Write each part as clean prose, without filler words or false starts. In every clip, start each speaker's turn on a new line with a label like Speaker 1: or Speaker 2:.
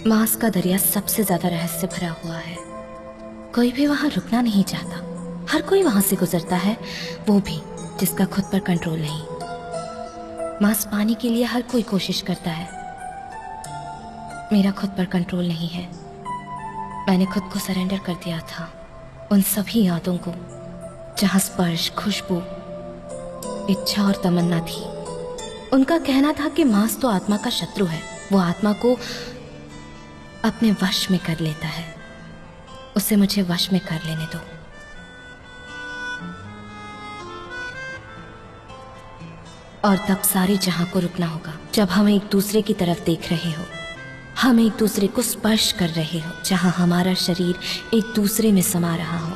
Speaker 1: मास का दरिया सबसे ज्यादा रहस्य भरा हुआ है। कोई भी वहां रुकना नहीं चाहता। हर कोई वहां से गुजरता है, वो भी जिसका खुद पर कंट्रोल नहीं। मास पाने के लिए हर कोई कोशिश करता है। मेरा खुद पर कंट्रोल नहीं है। मैंने खुद को सरेंडर कर दिया था उन सभी यादों को जहां स्पर्श, खुशबू, इच्छा और तमन्ना थी। उनका कहना था कि मांस तो आत्मा का शत्रु है, वो आत्मा को अपने वश में कर लेता है। उसे मुझे वश में कर लेने दो। और तब सारे जहां को रुकना होगा जब हम एक दूसरे की तरफ देख रहे हो, हम एक दूसरे को स्पर्श कर रहे हो, जहां हमारा शरीर एक दूसरे में समा रहा हो।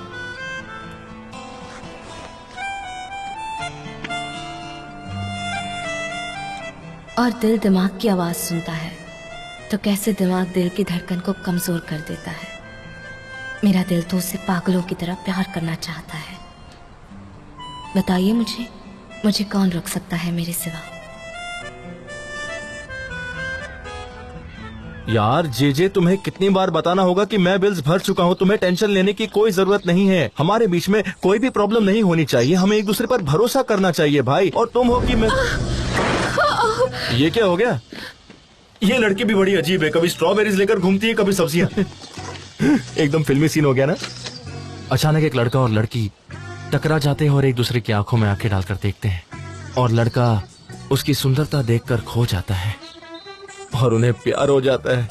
Speaker 1: और दिल दिमाग की आवाज सुनता है तो कैसे दिमाग दिल की धड़कन को कमजोर कर देता है। मेरा दिल तो उसे पागलों की तरह प्यार करना चाहता है। बताइए मुझे कौन रोक सकता है मेरे सिवा?
Speaker 2: यार जेजे, तुम्हें कितनी बार बताना होगा कि मैं बिल्स भर चुका हूँ। तुम्हें टेंशन लेने की कोई जरूरत नहीं है। हमारे बीच में कोई भी प्रॉब्लम नहीं होनी चाहिए। हमें एक दूसरे पर भरोसा करना चाहिए भाई। और तुम हो कि मैं ये क्या हो गया? ये लड़की भी बड़ी अजीब है। कभी स्ट्रॉबेरीज लेकर घूमती है, कभी सब्जियां। एकदम फिल्मी सीन हो गया ना।
Speaker 3: अचानक एक लड़का और लड़की टकरा जाते हैं और एक दूसरे की आंखों में आंखें डालकर देखते हैं और लड़का उसकी सुंदरता देखकर खो जाता है
Speaker 2: और उन्हें प्यार हो जाता है।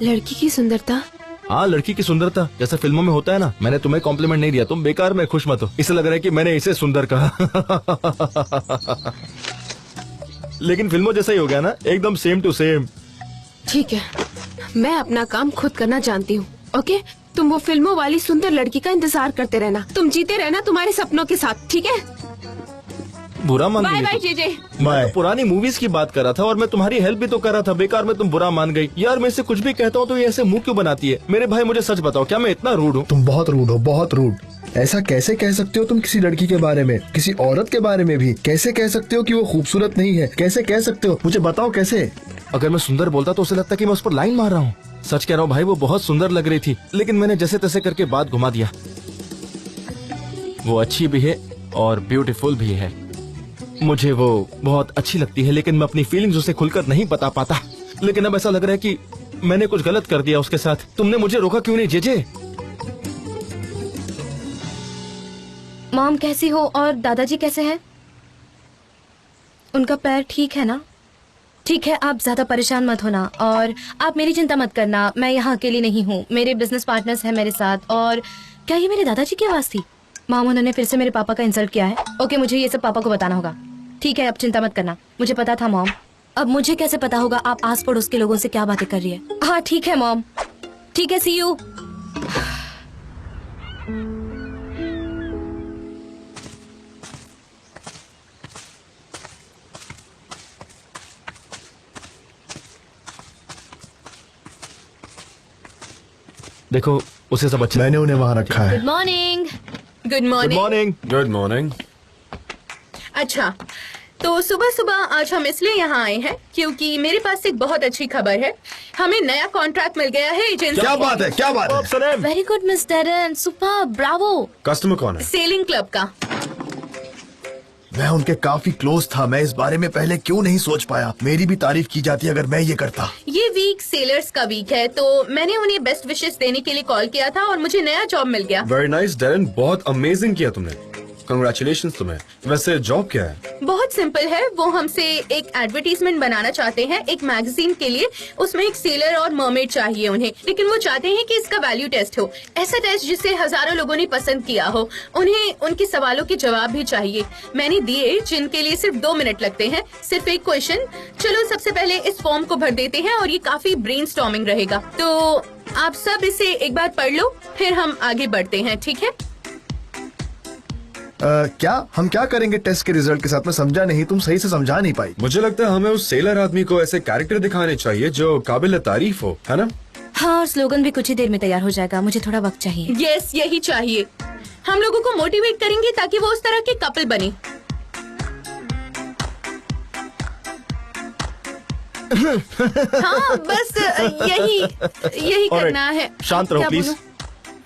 Speaker 4: लड़की की सुंदरता?
Speaker 2: हाँ, लड़की की सुंदरता जैसा फिल्मों में होता है ना। मैंने तुम्हें कॉम्प्लीमेंट नहीं दिया, तुम बेकार में खुश मत हो। इसे लग रहा है कि मैंने इसे सुंदर कहा। लेकिन फिल्मों जैसा ही हो गया ना, एकदम सेम टू सेम।
Speaker 4: ठीक है, मैं अपना काम खुद करना जानती हूँ। ओके, तुम वो फिल्मों वाली सुंदर लड़की का इंतजार करते रहना। तुम जीते रहना तुम्हारे सपनों के साथ, ठीक है?
Speaker 2: बुरा मान
Speaker 4: बाय
Speaker 2: गई।
Speaker 4: Bye JJ.
Speaker 2: मैं तो पुरानी मूवीज की बात कर रहा था और मैं तुम्हारी हेल्प भी तो कर रहा था। बेकार में तुम बुरा मान गई। यार, मैं इसे कुछ भी कहता हूँ तो ये ऐसे मुंह क्यों बनाती है? मेरे भाई, मुझे सच बताओ, क्या मैं इतना रूड हूँ?
Speaker 5: तुम बहुत रूड हो, बहुत रूड। ऐसा कैसे कह सकते हो तुम किसी लड़की के बारे में, किसी औरत के बारे में भी? कैसे कह सकते हो कि वो खूबसूरत नहीं है? कैसे कह सकते हो? मुझे बताओ कैसे।
Speaker 2: अगर मैं सुंदर बोलता तो उसे लगता कि मैं उस पर लाइन मार रहा हूँ। सच कह रहा हूँ भाई, वो बहुत सुंदर लग रही थी, लेकिन मैंने जैसे तैसे करके बात घुमा दिया। वो अच्छी भी है और ब्यूटीफुल भी है। मुझे वो बहुत अच्छी लगती है, लेकिन मैं अपनी फीलिंग्स उसे खुलकर नहीं बता पाता। लेकिन अब ऐसा लग रहा है कि मैंने कुछ गलत कर दिया उसके साथ। तुमने मुझे रोका क्यों नहीं जेजे?
Speaker 1: मॉम कैसी हो और दादाजी कैसे हैं? उनका पैर ठीक है ना? ठीक है, आप ज्यादा परेशान मत होना और आप मेरी चिंता मत करना। मैं यहाँ अकेली नहीं हूँ, मेरे बिजनेस पार्टनर्स हैं मेरे साथ। और क्या ये मेरे दादाजी की आवाज थी? मॉम, उन्होंने फिर से मेरे पापा का इंसल्ट किया है। ओके, मुझे ये सब पापा को बताना होगा। ठीक है, अब चिंता मत करना। मुझे पता था मॉम। अब मुझे कैसे पता होगा आप आस पड़ोस के लोगों से क्या बातें कर रही है? हाँ ठीक है मॉम, ठीक है, सी यू।
Speaker 2: देखो, उसे सब अच्छा।
Speaker 5: मैंने उन्हें वहाँ रखा है।
Speaker 1: Good morning.
Speaker 4: Good
Speaker 2: good
Speaker 4: morning.
Speaker 2: Morning.
Speaker 6: Good morning.
Speaker 4: अच्छा, तो सुबह सुबह आज हम इसलिए यहाँ आए हैं क्योंकि मेरे पास एक बहुत अच्छी खबर है। हमें नया कॉन्ट्रैक्ट मिल गया है एजेंसी।
Speaker 5: क्या बात है, क्या बात है?
Speaker 1: Very good miss Darren, super, Bravo.
Speaker 6: Customer कौन है?
Speaker 4: सेलिंग क्लब का।
Speaker 5: मैं उनके काफी क्लोज था। मैं इस बारे में पहले क्यों नहीं सोच पाया? मेरी भी तारीफ की जाती अगर मैं ये करता।
Speaker 4: ये वीक सेलर्स का वीक है, तो मैंने उन्हें बेस्ट विशेस देने के लिए कॉल किया था और मुझे नया जॉब मिल गया।
Speaker 6: वेरी नाइस डेरन, बहुत अमेजिंग किया तुमने। कंग्रेचुलेशंस तुम्हें। वैसे जॉब क्या है?
Speaker 4: बहुत सिंपल है। वो हमसे एक एडवर्टीजमेंट बनाना चाहते हैं एक मैगजीन के लिए। उसमें एक सेलर और मर्मेड चाहिए उन्हें, लेकिन वो चाहते हैं कि इसका वैल्यू टेस्ट हो, ऐसा टेस्ट जिसे हजारों लोगों ने पसंद किया हो। उन्हें उनके सवालों के जवाब भी चाहिए। मैंने दिए, जिनके लिए सिर्फ 2 मिनट लगते हैं, सिर्फ एक क्वेश्चन। चलो सबसे पहले इस फॉर्म को भर देते हैं और ये काफी ब्रेनस्टॉर्मिंग रहेगा। तो आप सब इसे एक बार पढ़ लो, फिर हम आगे बढ़ते हैं, ठीक है?
Speaker 5: क्या हम क्या करेंगे टेस्ट के रिजल्ट के साथ? मैं समझा नहीं, तुम सही से समझा नहीं पाई।
Speaker 6: मुझे लगता है हमें उस सेलर आदमी को ऐसे कैरेक्टर दिखाने चाहिए जो काबिल तारीफ हो, है ना?
Speaker 1: हाँ, और स्लोगन भी कुछ ही देर में तैयार हो जाएगा। मुझे थोड़ा वक्त चाहिए।
Speaker 4: यस, यही चाहिए। हम लोगों को मोटिवेट करेंगे ताकि वो उस तरह के कपल बने। हाँ बस यही
Speaker 2: और
Speaker 4: करना है।
Speaker 2: शांत रहो
Speaker 4: क्या
Speaker 2: प्लीज।
Speaker 4: बोलूं?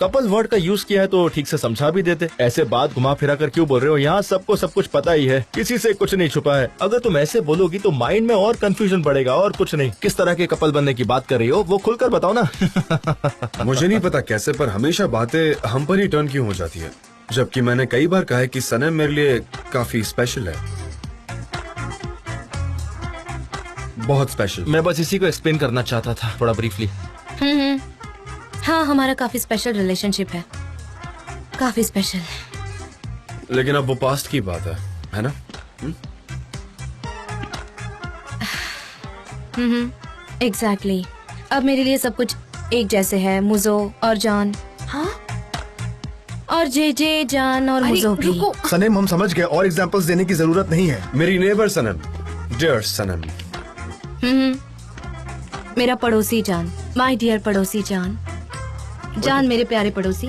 Speaker 2: कपल वर्ड का यूज किया है तो ठीक से समझा भी देते। ऐसे बात घुमा फिरा कर क्यों बोल रहे हो? यहाँ सबको सब कुछ पता ही है, किसी से कुछ नहीं छुपा है। अगर तुम ऐसे बोलोगी तो माइंड में और कंफ्यूजन बढ़ेगा और कुछ नहीं। किस तरह के कपल बनने की बात कर रही हो वो खुलकर बताओ ना।
Speaker 6: मुझे नहीं पता कैसे, पर हमेशा बातें हम पर ही टर्न क्यों हो जाती है, जबकि मैंने कई बार कहा है कि सनम मेरे लिए काफी स्पेशल है, बहुत स्पेशल।
Speaker 2: मैं बस इसी को एक्सप्लेन करना चाहता था थोड़ा ब्रीफली।
Speaker 1: हाँ, हमारा काफी स्पेशल रिलेशनशिप है, काफी स्पेशल।
Speaker 6: लेकिन अब वो पास्ट की बात है ना?
Speaker 1: एग्जैक्टली। अब मेरे लिए सब कुछ एक जैसे है, मुजो और जान।
Speaker 4: हाँ
Speaker 1: और जे जान और
Speaker 4: अरे
Speaker 1: मुजो भी।
Speaker 4: रुको,
Speaker 5: सनेम, हम समझ गए, और एग्जांपल्स देने की जरूरत नहीं है।
Speaker 6: मेरी नेबर सनम, डियर सनम।
Speaker 1: मेरा पड़ोसी जान, माय डियर पड़ोसी जान। जान मेरे प्यारे पड़ोसी।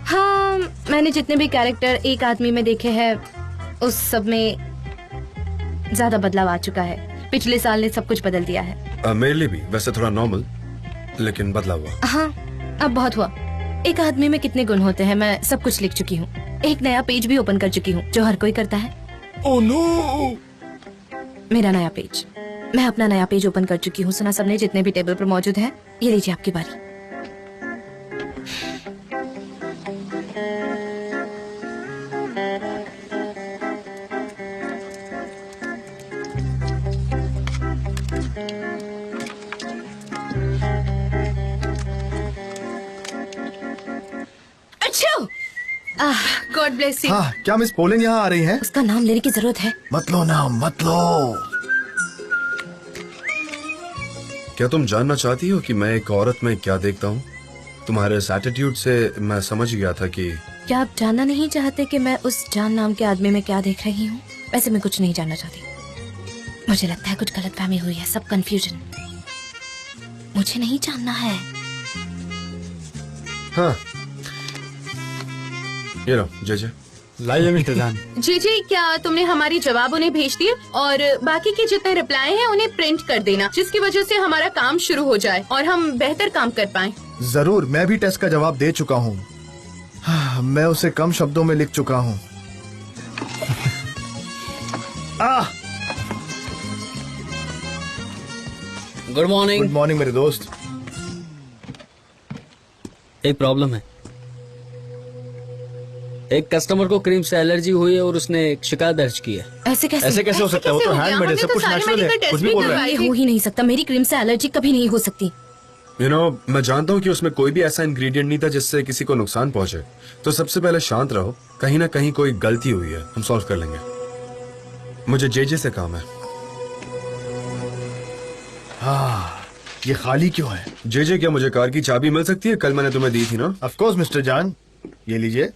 Speaker 1: हाँ, मैंने जितने भी कैरेक्टर एक आदमी में देखे हैं उस सब में ज्यादा बदलाव आ चुका है। पिछले साल ने सब कुछ बदल दिया है।
Speaker 6: मेरे लिए भी वैसे थोड़ा नॉर्मल, लेकिन बदला हुआ।
Speaker 1: हाँ, अब बहुत हुआ। एक आदमी में कितने गुण होते हैं मैं सब कुछ लिख चुकी हूँ। एक नया पेज भी ओपन कर चुकी हूँ जो हर कोई करता है।
Speaker 2: Oh no!
Speaker 1: मेरा नया पेज, मैं अपना नया पेज ओपन कर चुकी हूँ। सुना सबने? जितने भी टेबल पर मौजूद है, ये लीजिए आपकी बारी।
Speaker 4: अच्छा, गॉड ब्लेस यू।
Speaker 5: हाँ, क्या मिस पोलिन यहाँ आ रही हैं?
Speaker 1: उसका नाम लेने की जरूरत है?
Speaker 5: मत लो नाम, मत लो।
Speaker 6: क्या तुम जानना चाहती हो कि मैं एक औरत में क्या देखता हूँ? तुम्हारे इस एटीट्यूड से मैं समझ गया था कि
Speaker 1: क्या आप जानना नहीं चाहते कि मैं उस जान नाम के आदमी में क्या देख रही हूँ? वैसे मैं कुछ नहीं जानना चाहती। मुझे लगता है कुछ गलतफहमी हुई है, सब कंफ्यूजन। मुझे नहीं जानना है।
Speaker 6: हाँ, ये लो जे।
Speaker 3: लाइए मिस्टर जान।
Speaker 4: जी, क्या तुमने हमारी जवाब उन्हें भेज दिए? और बाकी के जितने रिप्लाई हैं उन्हें प्रिंट कर देना, जिसकी वजह से हमारा काम शुरू हो जाए और हम बेहतर काम कर पाएं।
Speaker 5: जरूर, मैं भी टेस्ट का जवाब दे चुका हूँ। हाँ, मैं उसे कम शब्दों में लिख चुका हूँ।
Speaker 7: Good morning.
Speaker 5: गुड मॉर्निंग मेरे दोस्त।
Speaker 7: एक प्रॉब्लम है। एक कस्टमर को क्रीम से एलर्जी हुई है और उसने एक शिकायत दर्ज की है।
Speaker 1: ऐसे कैसे?
Speaker 2: ऐसे कैसे हो सकता है? वो तो
Speaker 4: कैसे हो गया?
Speaker 2: हैंडमेड है,
Speaker 4: हमने
Speaker 2: सब
Speaker 4: तो
Speaker 2: कुछ
Speaker 4: सारे
Speaker 2: नेचुरल है।
Speaker 4: medical
Speaker 2: कुछ भी
Speaker 4: test
Speaker 2: बोल
Speaker 4: भी
Speaker 2: रहा है।
Speaker 1: ये हो ही नहीं सकता। मेरी क्रीम से एलर्जी कभी नहीं हो सकती।
Speaker 6: मैं जानता हूँ कि उसमें कोई भी ऐसा इंग्रेडिएंट नहीं था जिससे किसी को नुकसान पहुंचे। तो सबसे पहले शांत रहो, कहीं ना कहीं कोई गलती हुई है, हम सॉल्व कर लेंगे। मुझे जे से काम है।
Speaker 5: हाँ, ये खाली क्यों है?
Speaker 6: जे क्या मुझे कार की चाबी मिल सकती है? कल मैंने तुम्हें दी थी ना।
Speaker 5: ऑफ कोर्स मिस्टर जान, ये लीजिए।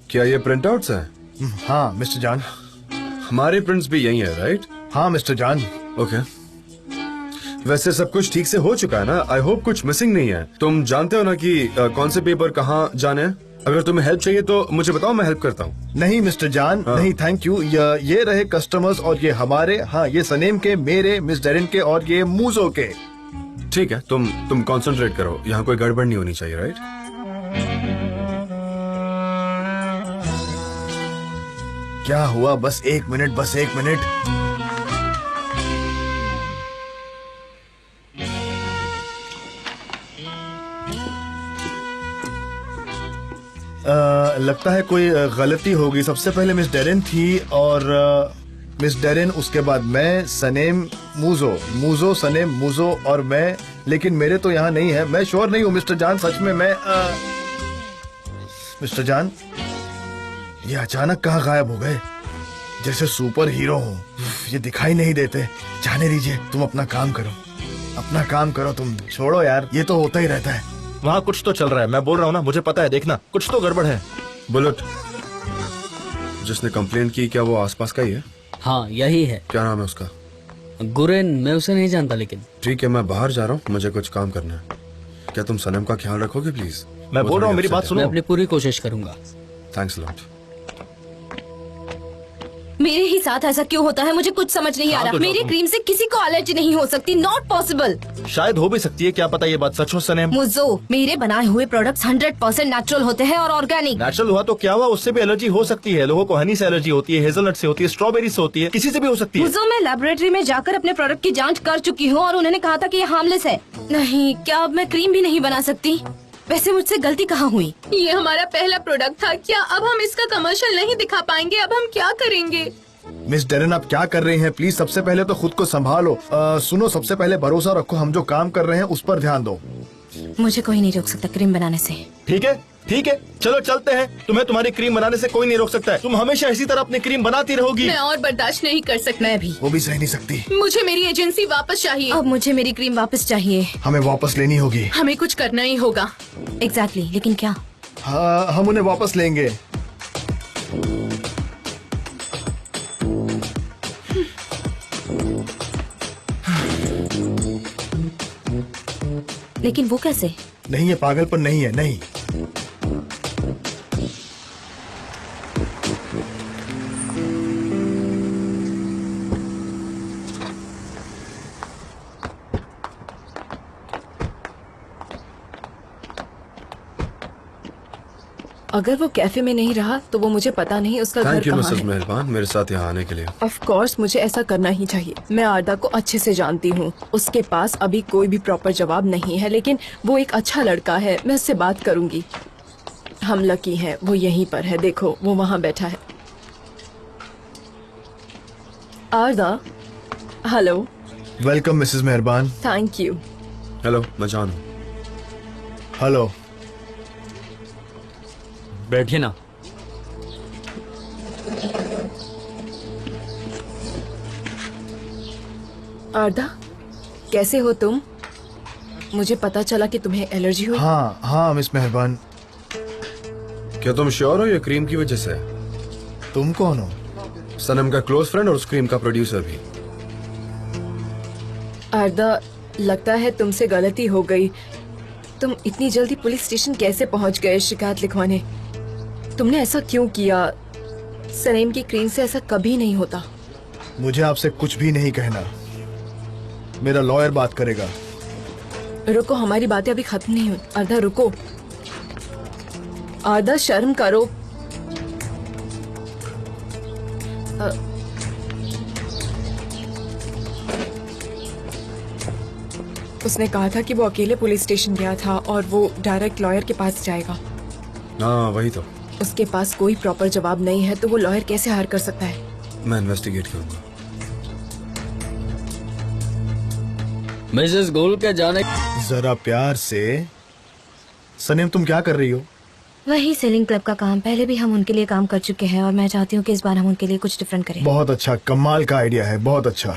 Speaker 6: क्या ये प्रिंट आउट्स हैं?
Speaker 5: हाँ मिस्टर जान।
Speaker 6: हमारे प्रिंट्स भी यही है, राइट?
Speaker 5: हाँ मिस्टर जान।
Speaker 6: ओके। वैसे सब कुछ ठीक से हो चुका है ना? आई होप कुछ मिसिंग नहीं है। तुम जानते हो ना कि कौन से पेपर कहाँ जाने हैं? अगर तुम्हें हेल्प चाहिए तो मुझे बताओ, मैं हेल्प करता हूँ।
Speaker 5: नहीं मिस्टर जान, नहीं थैंक यू। ये रहे कस्टमर्स और ये हमारे। हाँ, ये सनेम के, मेरे, मिस डेरिन के और ये मूजो के।
Speaker 6: ठीक है, तुम कंसंट्रेट करो, यहाँ कोई गड़बड़ नहीं होनी चाहिए, राइट?
Speaker 5: क्या हुआ? बस एक मिनट, बस एक मिनट। लगता है कोई गलती होगी। सबसे पहले मिस डेरिन थी और मिस डेरिन, उसके बाद मैं, सनेम, मूजो, मूजो, सनेम, मूजो और मैं। लेकिन मेरे तो यहाँ नहीं है। मैं श्योर नहीं हूँ मिस्टर जान, सच में मैं मिस्टर जान, ये अचानक कहाँ गायब हो गए? जैसे सुपर हीरो हूँ, ये दिखाई नहीं देते। जाने दीजिए, तुम अपना काम करो, अपना काम करो। तुम छोड़ो यार, ये तो होता ही रहता है।
Speaker 2: वहाँ कुछ तो चल रहा है, मैं बोल रहा हूँ ना, मुझे पता है। देखना, कुछ तो गड़बड़ है।
Speaker 6: बुलेट, जिसने कंप्लेंट की, क्या वो आसपास का ही है?
Speaker 7: हाँ, यही है।
Speaker 6: क्या नाम है उसका?
Speaker 7: गुरेन। मैं उसे नहीं जानता, लेकिन
Speaker 6: ठीक है, मैं बाहर जा रहा हूँ, मुझे कुछ काम करना है। क्या तुम सनम का ख्याल रखोगे प्लीज?
Speaker 2: मैं बोल रहा हूँ, मेरी बात
Speaker 7: मैं
Speaker 2: सुनो।
Speaker 7: अपनी पूरी कोशिश करूंगा।
Speaker 6: Thanks lot.
Speaker 1: मेरे ही साथ ऐसा क्यों होता है मुझे कुछ समझ नहीं आ
Speaker 2: हाँ,
Speaker 1: रहा।
Speaker 2: तो
Speaker 1: मेरी
Speaker 2: डॉक्टर-
Speaker 1: क्रीम से किसी को एलर्जी नहीं हो सकती, नॉट पॉसिबल।
Speaker 2: शायद हो भी सकती है, क्या पता ये बात सच हो सनेम।
Speaker 1: मुझो, मेरे बनाए हुए प्रोडक्ट्स 100% नेचुरल होते हैं और ऑर्गेनिक।
Speaker 2: नेचुरल हुआ तो क्या हुआ, उससे भी एलर्जी हो सकती है। लोगों को हनी से एलर्जी होती है, हेजलनट से होती है, स्ट्रॉबेरी से होती है, किसी से भी हो सकती है।
Speaker 1: मुझो, मैं लेबोरेटरी में जाकर अपने प्रोडक्ट की जांच कर चुकी हूँ और उन्होंने कहा था कि ये हार्मलेस है। नहीं, क्या अब मैं क्रीम भी नहीं बना सकती? वैसे मुझसे गलती कहाँ हुई?
Speaker 4: ये हमारा पहला प्रोडक्ट था, क्या अब हम इसका कमर्शियल नहीं दिखा पाएंगे? अब हम क्या करेंगे?
Speaker 5: मिस डेरेन, आप क्या कर रही हैं? प्लीज सबसे पहले तो खुद को संभालो। सुनो, सबसे पहले भरोसा रखो, हम जो काम कर रहे हैं उस पर ध्यान दो।
Speaker 1: मुझे कोई नहीं रोक सकता क्रीम बनाने से।
Speaker 2: ठीक है, ठीक है, चलो चलते हैं। तुम्हें तुम्हारी क्रीम बनाने से कोई नहीं रोक सकता है। तुम हमेशा इसी तरह अपनी क्रीम बनाती रहोगी।
Speaker 4: मैं और बर्दाश्त नहीं कर सकती।
Speaker 1: मैं भी।
Speaker 5: वो भी सह नहीं सकती।
Speaker 4: मुझे मेरी एजेंसी वापस चाहिए।
Speaker 1: अब मुझे मेरी क्रीम वापस चाहिए।
Speaker 5: हमें वापस लेनी होगी।
Speaker 4: हमें कुछ करना ही होगा।
Speaker 1: एग्जैक्टली, लेकिन क्या?
Speaker 5: हाँ, हम उन्हें वापस लेंगे।
Speaker 1: लेकिन वो कैसे?
Speaker 5: नहीं, ये पागलपन नहीं है, नहीं।
Speaker 8: अगर वो कैफे में नहीं रहा तो वो मुझे पता नहीं उसका घर
Speaker 6: थैंक यू
Speaker 8: कहाँ
Speaker 6: मिसेस
Speaker 8: है।
Speaker 6: मेहरबान, मेरे साथ यहाँ आने के लिए।
Speaker 8: ऑफ कोर्स मुझे ऐसा करना ही चाहिए। मैं आरदा को अच्छे से जानती हूँ। उसके पास अभी कोई भी प्रॉपर जवाब नहीं है, लेकिन वो एक अच्छा लड़का है। मैं उससे बात करूंगी। हम लकी हैं, वो यहीं पर है। देखो, वो वहाँ बैठा है। आरदा, हेलो।
Speaker 5: वेलकम मिसेस मेहरबान।
Speaker 8: Thank you.
Speaker 6: हेलो, मैं जान हूँ।
Speaker 5: हेलो।
Speaker 7: बैठिए ना।
Speaker 8: आरदा, कैसे हो तुम? मुझे पता चला कि तुम्हें एलर्जी हुई।
Speaker 5: हाँ हाँ मिस मेहरबान।
Speaker 6: क्या तुम श्योर हो ये क्रीम की वजह से?
Speaker 5: तुम कौन हो?
Speaker 6: सनम का क्लोज फ्रेंड और उस क्रीम का प्रोड्यूसर भी।
Speaker 8: आरदा, लगता है तुमसे गलती हो गई। तुम इतनी जल्दी पुलिस स्टेशन कैसे पहुंच गए शिकायत लिखवाने? तुमने ऐसा क्यों किया? सनेम की क्रीम से ऐसा कभी नहीं होता।
Speaker 5: मुझे आपसे कुछ भी नहीं कहना। मेरा लॉयर बात करेगा।
Speaker 8: रुको, हमारी बातें अभी खत्म नहीं हुई। आरदा, रुको। आरदा, शर्म करो। उसने कहा था कि वो अकेले पुलिस स्टेशन गया था और वो डायरेक्ट लॉयर के पास जाएगा।
Speaker 6: हाँ, वही तो।
Speaker 8: उसके पास कोई प्रॉपर जवाब नहीं है, तो वो लॉयर कैसे हायर कर सकता है?
Speaker 6: मैं इन्वेस्टिगेट करूंगा।
Speaker 7: मिसेस गोल के जाने।
Speaker 5: जरा प्यार से। सनेम, तुम क्या कर रही हो?
Speaker 1: वही सेलिंग क्लब का काम। पहले भी हम उनके लिए काम कर चुके हैं और मैं चाहती हूँ कि इस बार हम उनके लिए कुछ डिफरेंट करें।
Speaker 5: बहुत अच्छा, कमाल का आइडिया है, बहुत अच्छा।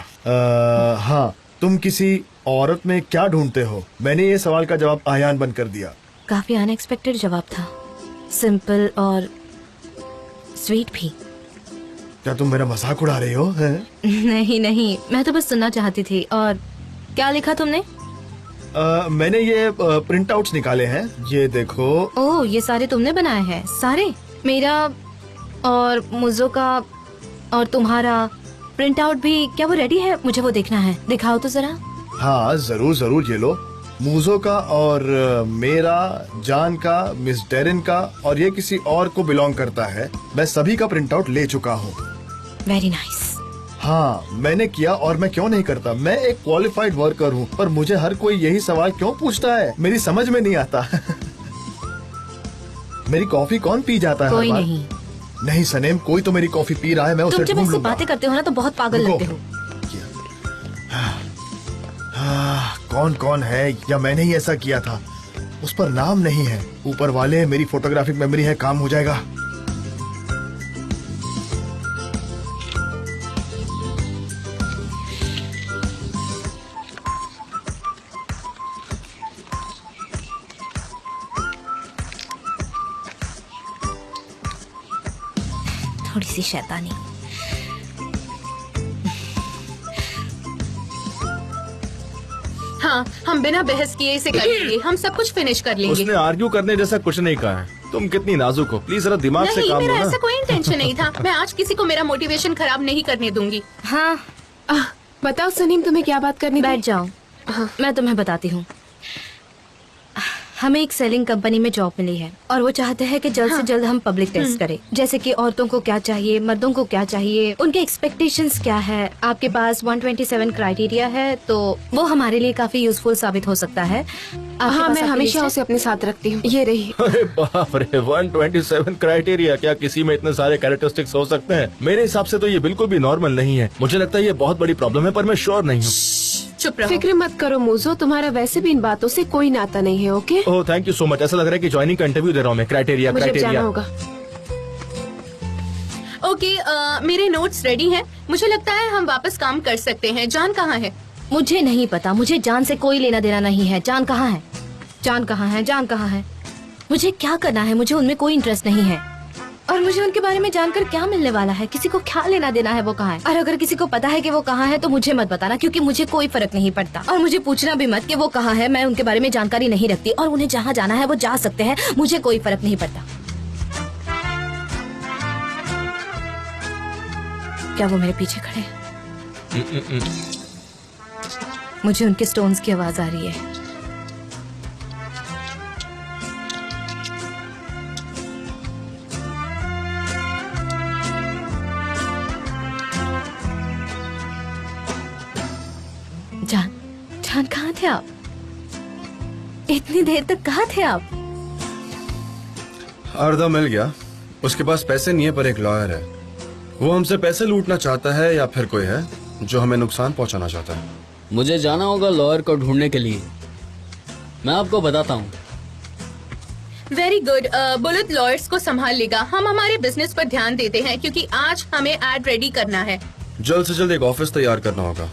Speaker 5: हाँ, तुम किसी औरत में क्या ढूंढते हो? मैंने ये सवाल का जवाब आयान बंद कर दिया।
Speaker 1: काफी अनएक्सपेक्टेड जवाब था, सिंपल और स्वीट भी।
Speaker 5: क्या तुम मेरा मजाक उड़ा रही हो? हैं?
Speaker 1: नहीं नहीं, मैं तो बस सुनना चाहती थी। और क्या लिखा तुमने?
Speaker 5: मैंने ये प्रिंट आउट्स निकाले हैं, ये देखो।
Speaker 1: ओह, ये सारे तुमने बनाए हैं? सारे? मेरा और मुझो का और तुम्हारा प्रिंट आउट भी, क्या वो रेडी है? मुझे वो देखना है, दिखाओ तो जरा।
Speaker 5: हाँ जरूर जरूर, ये लो। मूजो का और मेरा, जान का, मिस डेरिन का, और ये किसी और को बिलोंग करता है। मैं सभी का प्रिंट आउट ले चुका हूँ।
Speaker 1: Very nice.
Speaker 5: हाँ, मैंने किया, और मैं क्यों नहीं करता? मैं एक क्वालिफाइड वर्कर हूँ, पर मुझे हर कोई यही सवाल क्यों पूछता है? मेरी समझ में नहीं आता। मेरी कॉफी कौन पी जाता है?
Speaker 1: कोई
Speaker 5: हर बार?
Speaker 1: नहीं।
Speaker 5: नहीं सनेम, कोई तो मेरी कॉफी पी रहा है, मैं उसे
Speaker 1: तुम जब
Speaker 5: ढूंढ
Speaker 1: ऐसे
Speaker 5: लूंगा।
Speaker 1: बातें करते हो ना तो बहुत पागल
Speaker 5: रुको।
Speaker 1: लगते हो।
Speaker 5: कौन कौन है, या मैंने ही ऐसा किया था? उस पर नाम नहीं है। ऊपर वाले, मेरी फोटोग्राफिक मेमोरी है, काम हो जाएगा।
Speaker 1: थोड़ी सी शैतानी।
Speaker 4: हाँ, हम बिना बहस किए इसे कर लेंगे। हम सब कुछ फिनिश कर लेंगे।
Speaker 2: उसने आर्ग्यू करने जैसा कुछ नहीं कहा है। तुम कितनी नाजुक हो, प्लीज जरा दिमाग से
Speaker 4: नहीं,
Speaker 2: काम लो
Speaker 4: मेरा
Speaker 2: ना।
Speaker 4: ऐसा कोई इंटेंशन नहीं था। मैं आज किसी को मेरा मोटिवेशन खराब नहीं करने दूंगी।
Speaker 1: हाँ,
Speaker 8: बताओ सनीम, तुम्हें क्या बात करनी थी?
Speaker 1: बैठ जाओ। मैं तुम्हें बताती हूँ। हमें एक सेलिंग कंपनी में जॉब मिली है और वो चाहते हैं कि जल्द से जल्द हम पब्लिक टेस्ट करें, जैसे कि औरतों को क्या चाहिए, मर्दों को क्या चाहिए, उनके एक्सपेक्टेशंस क्या है। आपके पास 127 क्राइटेरिया है, तो वो हमारे लिए काफी यूजफुल साबित हो सकता है।
Speaker 8: हाँ, मैं हमेशा उसे अपने साथ रखती हूँ। ये रही।
Speaker 2: अरे बाप रे, 127 क्राइटेरिया, क्या किसी में इतने सारे कैरेक्टरिस्टिक्स हो सकते हैं? मेरे हिसाब से तो ये बिल्कुल भी नॉर्मल नहीं है। मुझे लगता है ये बहुत बड़ी प्रॉब्लम है, पर मैं श्योर नहीं हूँ।
Speaker 4: चुप रहो।
Speaker 8: फिक्र मत करो मूजो, तुम्हारा वैसे भी इन बातों से कोई नाता नहीं है। Okay,
Speaker 2: oh thank you so much. ऐसा लग रहा है कि ज्वाइनिंग का इंटरव्यू दे रहा हूँ मैं। क्राइटेरिया
Speaker 8: मुझे अब जाना
Speaker 2: क्राइटेरिया।
Speaker 8: होगा।
Speaker 4: ओके, मेरे नोट्स रेडी हैं। मुझे लगता है हम वापस काम कर सकते हैं। जान कहाँ है?
Speaker 1: मुझे नहीं पता, मुझे जान से कोई लेना देना नहीं है। जान कहाँ है? जान कहाँ है? जान कहाँ है? मुझे क्या करना है? मुझे उनमें कोई इंटरेस्ट नहीं है और मुझे उनके बारे में जानकर क्या मिलने वाला है? किसी को क्या लेना देना है वो कहाँ है? और अगर किसी को पता है कि वो कहाँ है तो मुझे मत बताना, क्योंकि मुझे कोई फर्क नहीं पड़ता। और मुझे पूछना भी मत कि वो कहाँ है। मैं उनके बारे में जानकारी नहीं रखती और उन्हें जहाँ जाना है वो जा सकते हैं। मुझे कोई फर्क नहीं पड़ता। क्या वो मेरे पीछे खड़े हैं? मुझे उनके स्टोन्स की आवाज आ रही है। जान, जान कहाँ थे आप? इतनी देर तक कहाँ थे आप?
Speaker 6: अर्धा मिल गया। उसके पास पैसे नहीं है, पर एक लॉयर है। वो हमसे पैसे लूटना चाहता है या फिर कोई है जो हमें नुकसान पहुंचाना चाहता है।
Speaker 7: मुझे जाना होगा लॉयर को ढूंढने के लिए। मैं आपको बताता हूँ।
Speaker 4: Very good. बुलेट लॉयर्स को संभाल लेगा। हम हमारे बिजनेस पर ध्यान देते हैं क्योंकि आज हमें एड रेडी करना है।
Speaker 6: जल्द से जल्द एक ऑफिस तैयार करना होगा,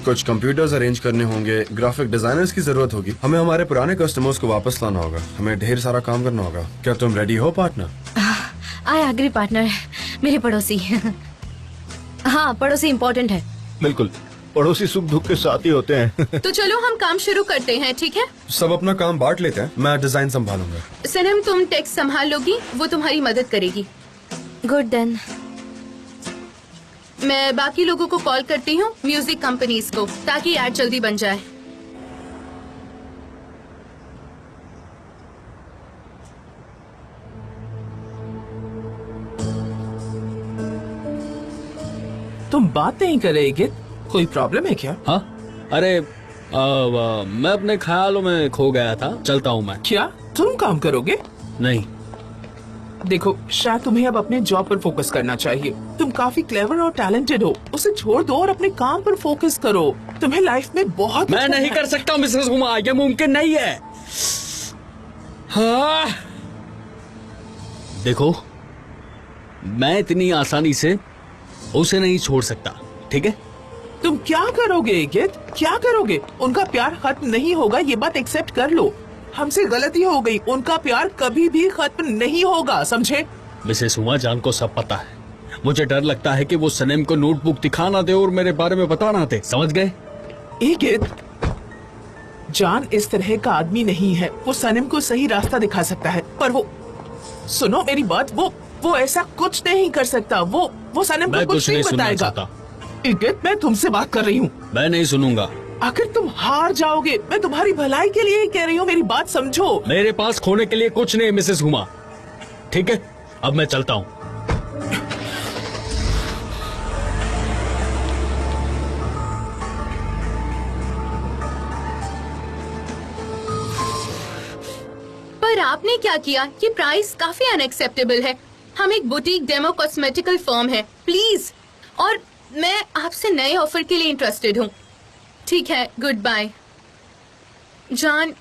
Speaker 6: कुछ कंप्यूटर्स अरेंज करने होंगे, ग्राफिक डिजाइनर्स की जरूरत होगी, हमें हमारे पुराने कस्टमर्स को वापस लाना होगा, हमें ढेर सारा काम करना होगा। क्या तुम रेडी हो पार्टनर?
Speaker 1: I agree partner. मेरे पड़ोसी। हाँ, पड़ोसी इम्पोर्टेंट है।
Speaker 2: बिल्कुल, पड़ोसी सुख दुख के साथ ही होते हैं।
Speaker 4: तो चलो हम काम शुरू करते हैं, ठीक है?
Speaker 6: सब अपना काम बांट लेते हैं, मैं डिजाइन संभालूंगा।
Speaker 4: सनम, तुम टेक्स्ट संभाल लोगी, वो तुम्हारी मदद करेगी।
Speaker 1: Good then.
Speaker 4: मैं बाकी लोगों को कॉल करती हूँ, म्यूजिक कंपनीज को, ताकि ऐड जल्दी बन जाए।
Speaker 9: तुम बात नहीं कर रहे गित? कोई प्रॉब्लम है क्या?
Speaker 7: हाँ, अरे मैं अपने ख्यालों में खो गया था। चलता हूँ मैं।
Speaker 9: क्या तुम काम करोगे?
Speaker 7: नहीं,
Speaker 9: देखो, शायद तुम्हें अब अपने जॉब पर फोकस करना चाहिए। तुम काफी क्लेवर और टैलेंटेड हो, उसे छोड़ दो और अपने काम पर फोकस करो। तुम्हें लाइफ में बहुत
Speaker 7: मैं नहीं कर सकता मिसेस हुमा, ये मुमकिन नहीं है। हाँ, देखो, मैं इतनी आसानी से उसे नहीं छोड़ सकता, ठीक है?
Speaker 9: तुम क्या करोगे गित? क्या करोगे? उनका प्यार खत्म नहीं होगा, ये बात एक्सेप्ट कर लो। हमसे गलती हो गई, उनका प्यार कभी भी खत्म नहीं होगा, समझे?
Speaker 7: मिसेस हुमा जान को सब पता है। मुझे डर लगता है कि वो सनम को नोटबुक दिखाना दे और मेरे बारे में बताना दे, समझ गए?
Speaker 9: गित, जान इस तरह का आदमी नहीं है। वो सनम को सही रास्ता दिखा सकता है, पर वो, सुनो मेरी बात, वो ऐसा कुछ नहीं कर सकता। वो सनम को कुछ नहीं बताएगा। गित, मैं तुमसे बात कर रही हूँ।
Speaker 7: मैं नहीं सुनूंगा।
Speaker 9: अगर तुम हार जाओगे, मैं तुम्हारी भलाई के लिए ही कह रही हूँ, मेरी बात समझो।
Speaker 7: मेरे पास खोने के लिए कुछ नहीं मिसेस हुमा, ठीक है? अब मैं चलता हूँ।
Speaker 4: पर आपने क्या किया? ये प्राइस काफी अनएक्सेप्टेबल है। हम एक बुटीक डेमो कॉस्मेटिकल फर्म है, प्लीज। और मैं आपसे नए ऑफर के लिए इंटरेस्टेड हूँ। ठीक है, गुड बाय। जान,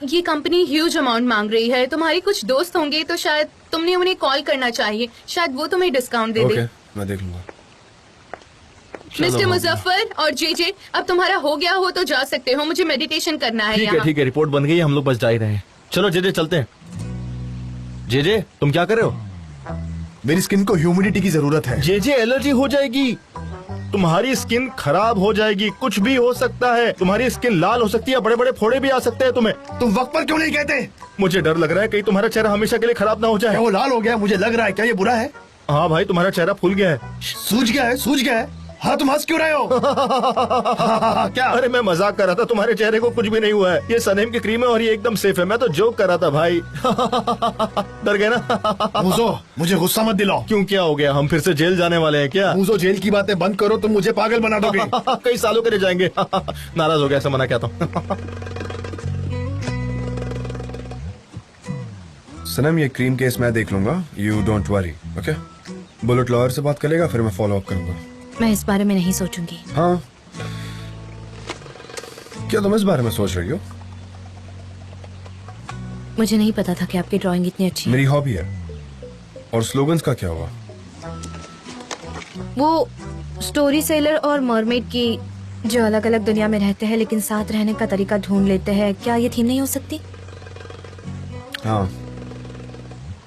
Speaker 4: ये कंपनी ह्यूज अमाउंट मांग रही है। तुम्हारे कुछ दोस्त होंगे तो शायद तुमने उन्हें कॉल करना चाहिए, शायद वो तुम्हें डिस्काउंट दे दे।
Speaker 6: मैं देख लूंगा।
Speaker 4: मिस्टर मुजफ्फर और जे, अब तुम्हारा हो गया हो तो जा सकते हो। मुझे मेडिटेशन करना है यहाँ।
Speaker 2: ठीक है, रिपोर्ट बन गई है, हम लोग बस जा ही रहे हैं। चलो जे चलते हैं। जे तुम क्या कर रहे हो?
Speaker 5: मेरी स्किन को ह्यूमिडिटी की जरूरत है।
Speaker 2: जे एलर्जी हो जाएगी।
Speaker 5: तुम्हारी स्किन खराब हो जाएगी, कुछ भी हो सकता है, तुम्हारी स्किन लाल हो सकती है, बड़े बड़े फोड़े भी आ सकते हैं तुम्हें।
Speaker 10: तुम वक्त पर क्यों नहीं कहते?
Speaker 5: मुझे डर लग रहा है कहीं तुम्हारा चेहरा हमेशा के लिए खराब ना हो जाए।
Speaker 10: क्या वो लाल हो गया? मुझे लग रहा है। क्या ये बुरा है?
Speaker 5: हाँ भाई, तुम्हारा चेहरा फूल गया है।
Speaker 10: सूज गया है? सूज गया है? हाँ, तुम हंस क्यों रहे हो? क्या?
Speaker 5: अरे मैं मजाक कर रहा था, तुम्हारे चेहरे को कुछ भी नहीं हुआ है। ये सनेम की क्रीम है और ये एकदम सेफ है। मैं तो जोक कर रहा था भाई। डर गए ना?
Speaker 10: मूजो, मुझे गुस्सा मत दिलाओ।
Speaker 5: क्यों, क्या हो गया? हम फिर से जेल जाने वाले हैं क्या?
Speaker 10: मूजो, जेल की बातें बंद करो, तुम मुझे पागल बना दोगे।
Speaker 5: कई सालों के लिए जाएंगे। नाराज हो गया, ऐसा मना क्या था।
Speaker 6: सनम, ये क्रीम केस मैं देख लूंगा, you don't worry, okay? Bullet lawyer से बात करेगा, फिर मैं फॉलो अप करूंगा।
Speaker 1: मैं इस बारे में नहीं सोचूंगी।
Speaker 6: हाँ, क्या तुम इस बारे में सोच रही हो?
Speaker 1: मुझे नहीं पता था कि आपकी ड्राइंग इतनी अच्छी है।
Speaker 6: मेरी हॉबी है। और स्लोगन्स का क्या हुआ?
Speaker 1: वो स्टोरी सेलर और मरमेड की जो अलग अलग दुनिया में रहते हैं लेकिन साथ रहने का तरीका ढूंढ लेते हैं, क्या ये थीम नहीं हो सकती?
Speaker 6: हाँ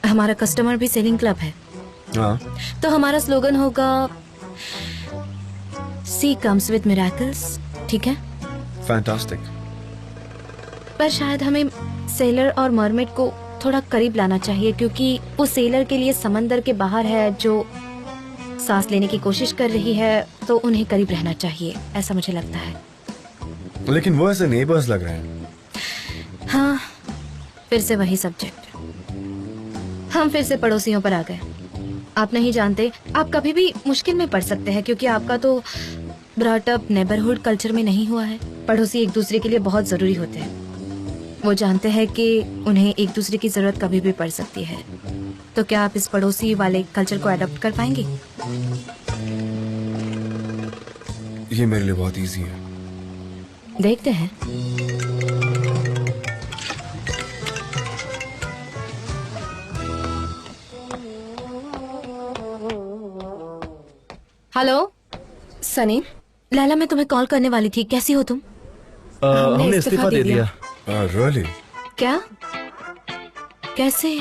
Speaker 1: हमारा कस्टमर भी सेलिंग क्लब है,
Speaker 6: हाँ।
Speaker 1: तो हमारा स्लोगन होगा सी कम्स विद मिरेकल्स, ठीक है?
Speaker 6: फैंटास्टिक।
Speaker 1: पर शायद हमें सेलर और मरमेड को थोड़ा करीब लाना चाहिए, क्योंकि वो सेलर के लिए समंदर के बाहर है जो सांस लेने की कोशिश कर रही है, तो उन्हें करीब रहना चाहिए, ऐसा मुझे लगता है।
Speaker 6: लेकिन वो ऐसे नेबर्स लग रहे हैं।
Speaker 1: हाँ, फिर से वही सब्जेक्ट। हम फिर से पड़ोसियों पर आ गए। आप नहीं जानते, आप कभी भी मुश्किल में पड़ सकते हैं क्योंकि आपका तो ब्रॉटअप नेबरहुड कल्चर में नहीं हुआ है। पड़ोसी एक दूसरे के लिए बहुत जरूरी होते हैं। वो जानते हैं कि उन्हें एक दूसरे की जरूरत कभी भी पड़ सकती है। तो क्या आप इस पड़ोसी वाले कल्चर को अडॉप्ट कर पाएंगे?
Speaker 6: ये मेरे लिए बहुत इजी है।
Speaker 1: देखते हैं। हेलो
Speaker 8: सनी,
Speaker 1: लैला, मैं तुम्हें कॉल करने वाली थी। कैसी हो तुम?
Speaker 3: हमने इस्तीफा दे दिया।
Speaker 6: रियली?
Speaker 1: क्या? कैसे?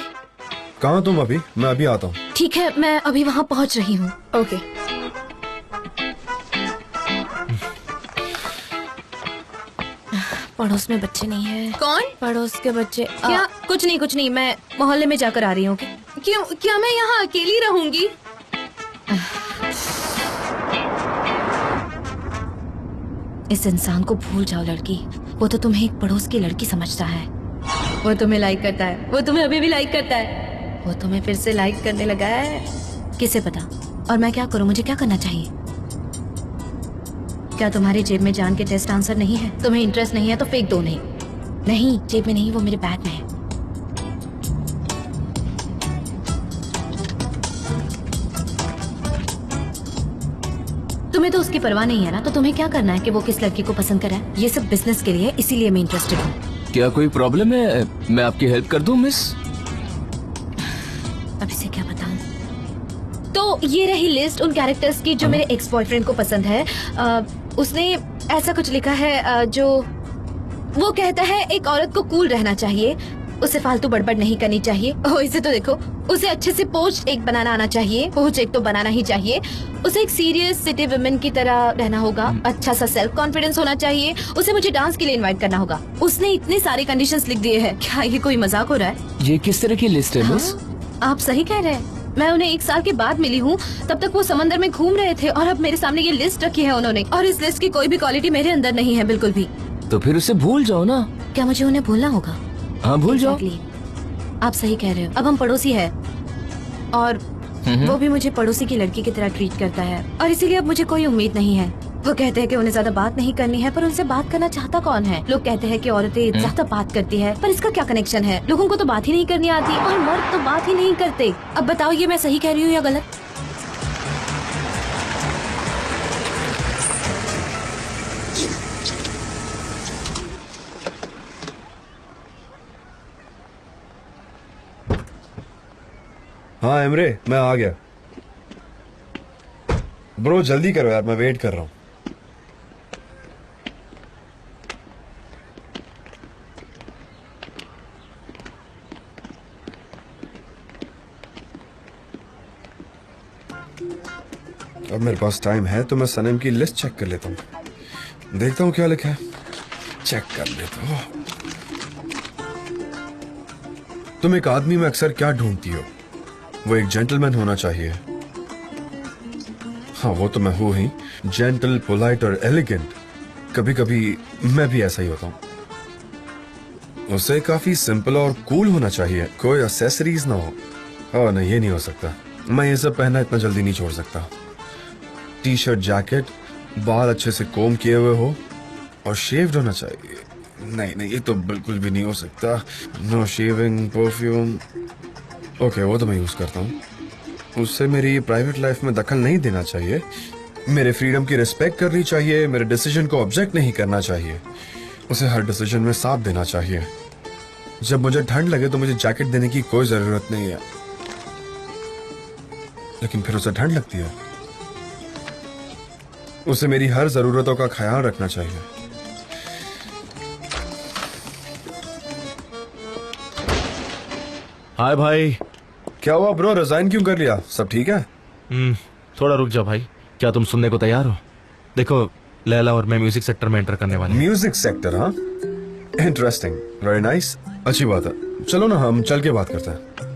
Speaker 6: कहाँ तुम अभी? मैं अभी आता हूँ।
Speaker 1: ठीक है, मैं अभी वहाँ पहुँच रही हूँ।
Speaker 8: ओके।
Speaker 1: पड़ोस में बच्चे नहीं है।
Speaker 4: कौन?
Speaker 1: पड़ोस के बच्चे।
Speaker 4: क्या?
Speaker 1: कुछ नहीं, मैं मोहल्ले में जाकर आ रही हूँ।
Speaker 4: क्यों? क्या मैं यहाँ अकेली रहूंगी?
Speaker 1: इस इंसान को भूल जाओ लड़की। वो तो तुम्हें एक पड़ोस की लड़की समझता है। वो तुम्हें लाइक करता है। वो तुम्हें अभी भी लाइक करता है। वो तुम्हें फिर से लाइक करने लगा है। किसे पता? और मैं क्या करूं? मुझे क्या करना चाहिए? क्या तुम्हारी जेब में जान के टेस्ट आंसर नहीं है? तुम्हें इंटरेस्ट नहीं है तो फेंक दो। नहीं, जेब में नहीं, वो मेरे बैग में है। तुम्हें तो उसकी परवाह नहीं है ना, तो तुम्हें क्या करना है कि वो किस लड़की को पसंद करे? ये सब बिजनेस के लिए, इसीलिए मैं इंटरेस्टेड हूँ।
Speaker 3: क्या कोई प्रॉब्लम है? मैं आपकी हेल्प कर दूं मिस?
Speaker 1: अब इसे क्या बताऊं? तो ये रही लिस्ट उन कैरेक्टर्स की जो मेरे एक्स बॉयफ्रेंड को पसंद है। उसने ऐसा कुछ लिखा है जो वो कहता है एक औरत को कूल रहना चाहिए, उसे फालतू बड़बड़ नहीं करनी चाहिए। ओह, इसे तो देखो। उसे अच्छे से पोस्ट एक बनाना आना चाहिए। पोस्ट एक तो बनाना ही चाहिए। उसे एक सीरियस सिटी वुमेन की तरह रहना होगा। अच्छा सा सेल्फ कॉन्फिडेंस होना चाहिए। उसे मुझे डांस के लिए इनवाइट करना होगा। उसने इतने सारे कंडीशंस लिख दिए हैं। क्या ये कोई मजाक हो रहा है?
Speaker 3: ये किस तरह की लिस्ट है मिस?
Speaker 1: आप सही कह रहे हैं। मैं उन्हें 1 साल के बाद मिली हूँ। तब तक वो समंदर में घूम रहे थे और अब मेरे सामने ये लिस्ट रखी है उन्होंने। और इस लिस्ट की कोई भी क्वालिटी मेरे अंदर नहीं है, बिल्कुल भी।
Speaker 3: तो फिर उसे भूल जाओ ना।
Speaker 1: क्या मुझे उन्हें भूलना होगा?
Speaker 3: हाँ, भूल जाओ।
Speaker 1: आप सही कह रहे हो। अब हम पड़ोसी है और वो भी मुझे पड़ोसी की लड़की की तरह ट्रीट करता है, और इसीलिए अब मुझे कोई उम्मीद नहीं है। वो कहते हैं कि उन्हें ज्यादा बात नहीं करनी है, पर उनसे बात करना चाहता कौन है? लोग कहते हैं कि औरतें ज्यादा बात करती है, पर इसका क्या कनेक्शन है? लोगों को तो बात ही नहीं करनी आती और मर्द तो बात ही नहीं करते। अब बताओ, ये मैं सही कह रही हूँ या गलत?
Speaker 6: हाँ एमरे, मैं आ गया। ब्रो जल्दी करो यार, मैं वेट कर रहा हूँ। अब मेरे पास टाइम है तो मैं सनम की लिस्ट चेक कर लेता हूँ, देखता हूँ क्या लिखा है। चेक कर लेता हूँ। तुम एक आदमी में अक्सर क्या ढूंढती हो? वो एक जेंटलमैन होना चाहिए। हाँ, वो तो मैं हूँ ही, जेंटल, पोलाइट और एलिगेंट। कभी कभी मैं भी ऐसा ही होता हूँ। उसे काफी सिंपल और कूल होना चाहिए, कोई एक्सेसरीज ना हो। नहीं, ये नहीं हो सकता। मैं ये सब पहनना इतना जल्दी नहीं छोड़ सकता। टी शर्ट, जैकेट, बाल अच्छे से कोम किए हुए हो और शेव्ड होना चाहिए। नहीं, ये तो बिल्कुल भी नहीं हो सकता। No shaving, perfume. ओके, वो तो मैं यूज करता हूँ। उससे मेरी प्राइवेट लाइफ में दखल नहीं देना चाहिए। मेरे फ्रीडम की रिस्पेक्ट करनी चाहिए। मेरे डिसीजन को ऑब्जेक्ट नहीं करना चाहिए। उसे हर डिसीजन में साथ देना चाहिए। जब मुझे ठंड लगे तो मुझे जैकेट देने की कोई जरूरत नहीं है, लेकिन फिर उसे ठंड लगती है। उसे मेरी हर जरूरतों का ख्याल रखना चाहिए।
Speaker 3: हाय भाई।
Speaker 6: क्या हुआ ब्रो, रिजाइन क्यों कर लिया? सब ठीक है?
Speaker 3: थोड़ा रुक जा भाई। क्या तुम सुनने को तैयार हो? देखो, लैला और मैं म्यूजिक सेक्टर में एंटर करने वाले हैं।
Speaker 6: Music sector? हाँ, इंटरेस्टिंग, वेरी नाइस, अच्छी बात है। चलो ना, हम चल के बात करते हैं।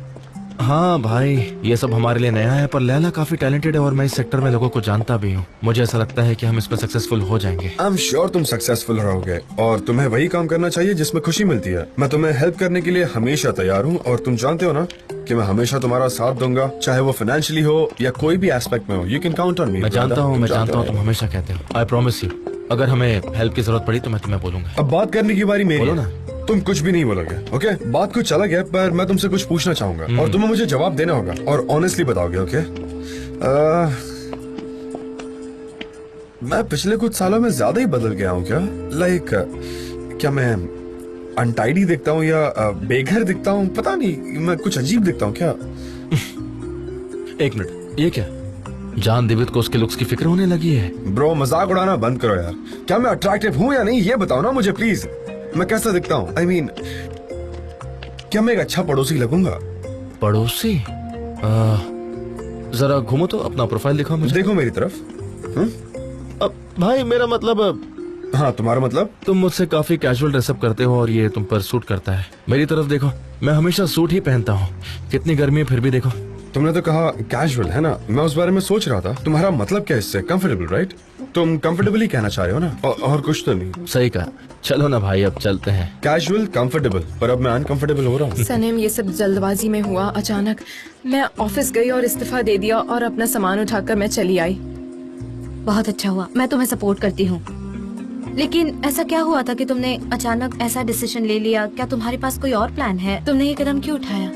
Speaker 3: हाँ भाई, ये सब हमारे लिए नया है, पर लैला काफी टैलेंटेड है और मैं इस सेक्टर में लोगों को जानता भी हूँ। मुझे ऐसा लगता है कि हम इसमें सक्सेसफुल हो जाएंगे।
Speaker 6: आई एम श्योर तुम सक्सेसफुल रहोगे और तुम्हें वही काम करना चाहिए जिसमें खुशी मिलती है। मैं तुम्हें हेल्प करने के लिए हमेशा तैयार हूँ और तुम जानते हो ना कि मैं हमेशा तुम्हारा साथ दूंगा, चाहे वो फाइनेंशियली हो या कोई भी एस्पेक्ट में हो। You can count on me.
Speaker 3: मैं जानता हूँ तुम हमेशा कहते हो। आई प्रॉमिस यू, अगर हमें हेल्प की जरूरत पड़ी तो मैं तुम्हें बोलूंगा।
Speaker 6: अब बात करने की बारी मेरी।
Speaker 3: बोलो ना।
Speaker 6: तुम कुछ भी नहीं बोलोगे, ओके? बात कुछ अलग है, पर मैं तुमसे कुछ पूछना चाहूंगा और तुम्हें मुझे जवाब देना होगा और ऑनेस्टली बताओगे, ओके? मैं पिछले कुछ सालों में ज्यादा ही बदल गया हूँ क्या? लाइक क्या मैं अनटाइडी दिखता हूँ या बेघर दिखता हूँ? पता नहीं, मैं कुछ अजीब दिखता हूँ क्या?
Speaker 3: एक मिनट, ये क्या? जान दिवित को उसके लुक्स की फिक्र होने लगी है।
Speaker 6: ब्रो, मजाक उड़ाना बंद करो यार। क्या मैं अट्रैक्टिव हूँ या नहीं, ये बताओ ना मुझे प्लीज। मैं कैसा दिखता हूँ? I mean, क्या मैं एक अच्छा पड़ोसी लगूंगा?
Speaker 3: पड़ोसी? जरा घूमो तो, अपना प्रोफाइल दिखाओ मुझे।
Speaker 6: देखो मेरी तरफ।
Speaker 3: अब भाई, मेरा मतलब।
Speaker 6: हाँ, तुम्हारा मतलब?
Speaker 3: तुम मुझसे काफी कैजुअल ड्रेसअप करते हो और ये तुम पर सूट करता है। मेरी तरफ देखो, मैं हमेशा सूट ही पहनता हूँ। कितनी गर्मी है फिर भी देखो।
Speaker 6: तुमने तो कहा कैजुअल, है ना? मैं उस बारे में सोच रहा था। तुम्हारा मतलब क्या इससे? Comfortable, right? तुम कंफर्टेबल ही कहना चाह रहे हो ना, और कुछ तो नहीं।
Speaker 3: सही कहा। चलो ना भाई, अब चलते हैं।
Speaker 6: कैजुअल, कंफर्टेबल, पर अब मैं अनकंफर्टेबल हो रहा हूँ।
Speaker 8: सनम, ये सब जल्दबाजी में हुआ। अचानक मैं ऑफिस गई और इस्तीफा दे दिया और अपना सामान उठाकर मैं चली आई।
Speaker 1: बहुत अच्छा हुआ, मैं तुम्हें सपोर्ट करती हूँ। लेकिन ऐसा क्या हुआ था कि तुमने अचानक ऐसा डिसीजन ले लिया? क्या तुम्हारे पास कोई और प्लान है? तुमने ये कदम क्यों उठाया?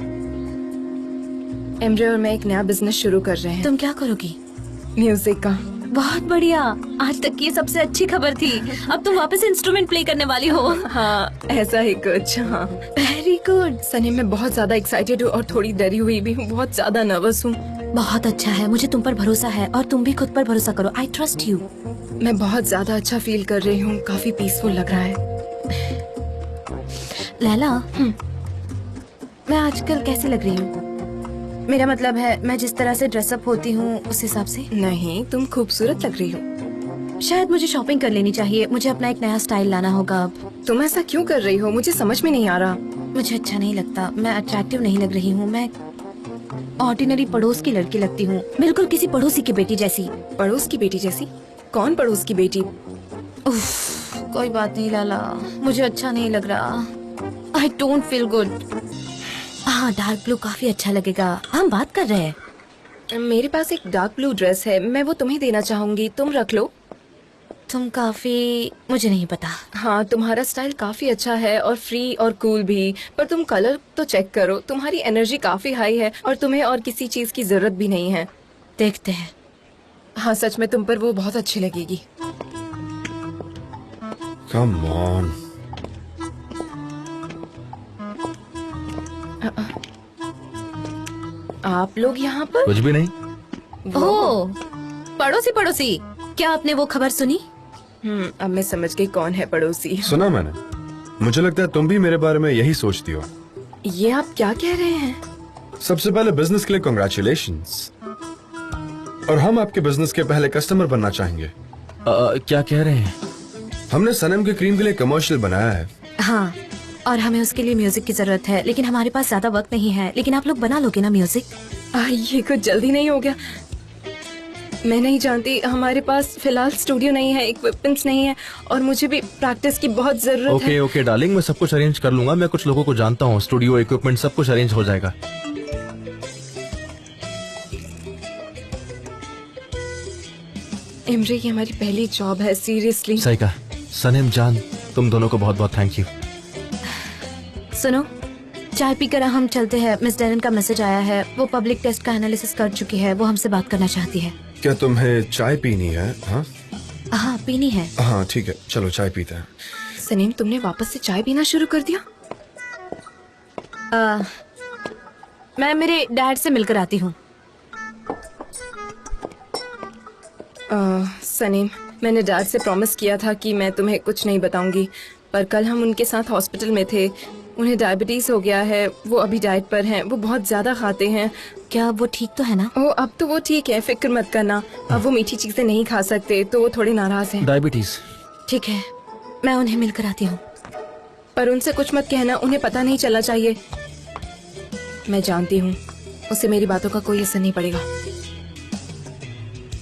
Speaker 8: एमरे और मैं एक नया बिजनेस शुरू कर रहे हैं।
Speaker 1: तुम क्या करोगी?
Speaker 8: म्यूजिक का।
Speaker 1: बहुत बढ़िया, आज तक की सबसे अच्छी खबर थी। अब तुम वापस इंस्ट्रूमेंट प्ले करने वाली हो।
Speaker 8: हाँ, ऐसा ही कुछ। हाँ,
Speaker 1: वेरी गुड।
Speaker 8: सनम, मैं बहुत ज्यादा एक्साइटेड हूँ और थोड़ी डरी हुई भी हूँ। बहुत ज्यादा नर्वस हूँ।
Speaker 1: बहुत अच्छा है, मुझे तुम पर भरोसा है और तुम भी खुद पर भरोसा करो। I trust you.
Speaker 8: मैं बहुत ज्यादा अच्छा फील कर रही हूँ, काफी पीसफुल लग रहा है।
Speaker 1: लैला, मैं आजकल कैसी लग रही हूँ? मेरा मतलब है, मैं जिस तरह से ड्रेसअप होती हूँ उस हिसाब से।
Speaker 8: नहीं, तुम खूबसूरत लग रही हो।
Speaker 1: शायद मुझे शॉपिंग कर लेनी चाहिए। मुझे अपना एक नया स्टाइल लाना होगा अब।
Speaker 8: तुम ऐसा क्यों कर रही हो? मुझे समझ में नहीं आ रहा।
Speaker 1: मुझे अच्छा नहीं लगता, मैं अट्रैक्टिव नहीं लग रही हूँ। मैं ऑर्डिनरी पड़ोस की लड़की लगती हूँ, बिल्कुल किसी पड़ोसी की बेटी जैसी।
Speaker 8: पड़ोस की बेटी जैसी? कौन पड़ोस की बेटी?
Speaker 1: कोई बात नहीं लाला, मुझे अच्छा नहीं लग रहा। I don't feel good. हाँ, डार्क ब्लू काफी अच्छा लगेगा। हम बात कर रहे हैं।
Speaker 8: मेरे पास एक डार्क ब्लू ड्रेस है, मैं वो तुम्हें देना चाहूंगी, तुम रख लो।
Speaker 1: तुम काफी, मुझे नहीं पता।
Speaker 8: हाँ, तुम्हारा स्टाइल काफी अच्छा है और फ्री और कूल भी, पर तुम कलर तो चेक करो। तुम्हारी एनर्जी काफी हाई है और तुम्हें और किसी चीज की जरूरत भी नहीं है।
Speaker 1: देखते हैं।
Speaker 8: हाँ, सच में तुम पर वो बहुत अच्छी लगेगी।
Speaker 6: Come on.
Speaker 8: आप लोग यहाँ पर?
Speaker 3: कुछ भी नहीं।
Speaker 1: ओह, पड़ोसी पड़ोसी, क्या आपने वो खबर सुनी?
Speaker 8: अब मैं समझ गई कौन है पड़ोसी।
Speaker 6: सुना मैंने। मुझे लगता है तुम भी मेरे बारे में यही सोचती हो।
Speaker 8: ये आप क्या कह रहे हैं?
Speaker 6: सबसे पहले बिजनेस के लिए कांग्रेचुलेशंस। और हम आपके बिजनेस के पहले कस्टमर बनना चाहेंगे।
Speaker 3: क्या कह रहे हैं?
Speaker 6: हमने सनम के क्रीम के लिए कमर्शियल बनाया है।
Speaker 1: हाँ, और हमें उसके लिए म्यूजिक की जरूरत है, लेकिन हमारे पास ज्यादा वक्त नहीं है। लेकिन आप लोग बना लोगे ना म्यूजिक?
Speaker 8: ये कुछ जल्दी नहीं हो गया? मैं नहीं जानती, हमारे पास फिलहाल स्टूडियो नहीं है, इक्विपमेंट्स नहीं है, और मुझे भी प्रैक्टिस की बहुत जरूरत है।
Speaker 3: ओके डार्लिंग, मैं सब कुछ अरेंज कर लूंगा। मैं कुछ लोगों को जानता हूँ, स्टूडियो, इक्विपमेंट सब कुछ अरेंज हो जाएगा।
Speaker 8: इमरे, ये हमारी पहली जॉब है, सीरियसली।
Speaker 3: सही कहा। सनम जान, तुम दोनों को बहुत बहुत थैंक यू।
Speaker 1: सुनो, चाय पीकर हम चलते हैं। मिस डेरन का मैसेज आया है, वो पब्लिक टेस्ट का एनालिसिस कर चुकी है, वो हमसे बात करना चाहती है।
Speaker 6: क्या तुम्हें चाय पीनी है? हाँ
Speaker 1: हाँ, पीनी है।
Speaker 6: हाँ ठीक है, चलो चाय पीते हैं।
Speaker 8: सनीम, तुमने वापस से चाय पीना शुरू कर दिया?
Speaker 1: मैं मेरे डैड से मिलकर आती हूँ।
Speaker 8: सनीम, मैंने डैड से प्रॉमिस किया था कि मैं तुम्हें कुछ नहीं बताऊंगी, पर कल हम उनके साथ हॉस्पिटल में थे। उन्हें डायबिटीज हो गया है, वो अभी डाइट पर हैं, वो बहुत ज्यादा खाते हैं।
Speaker 1: क्या वो ठीक तो है ना?
Speaker 8: अब तो वो ठीक है, फिक्र मत करना। अब वो मीठी चीजें नहीं खा सकते, तो वो थोड़े नाराज हैं।
Speaker 3: डायबिटीज?
Speaker 1: ठीक है, मैं उन्हें मिलकर आती हूँ।
Speaker 8: पर उनसे कुछ मत कहना, उन्हें पता नहीं चलना चाहिए। मैं जानती हूँ उसे मेरी बातों का कोई असर नहीं पड़ेगा,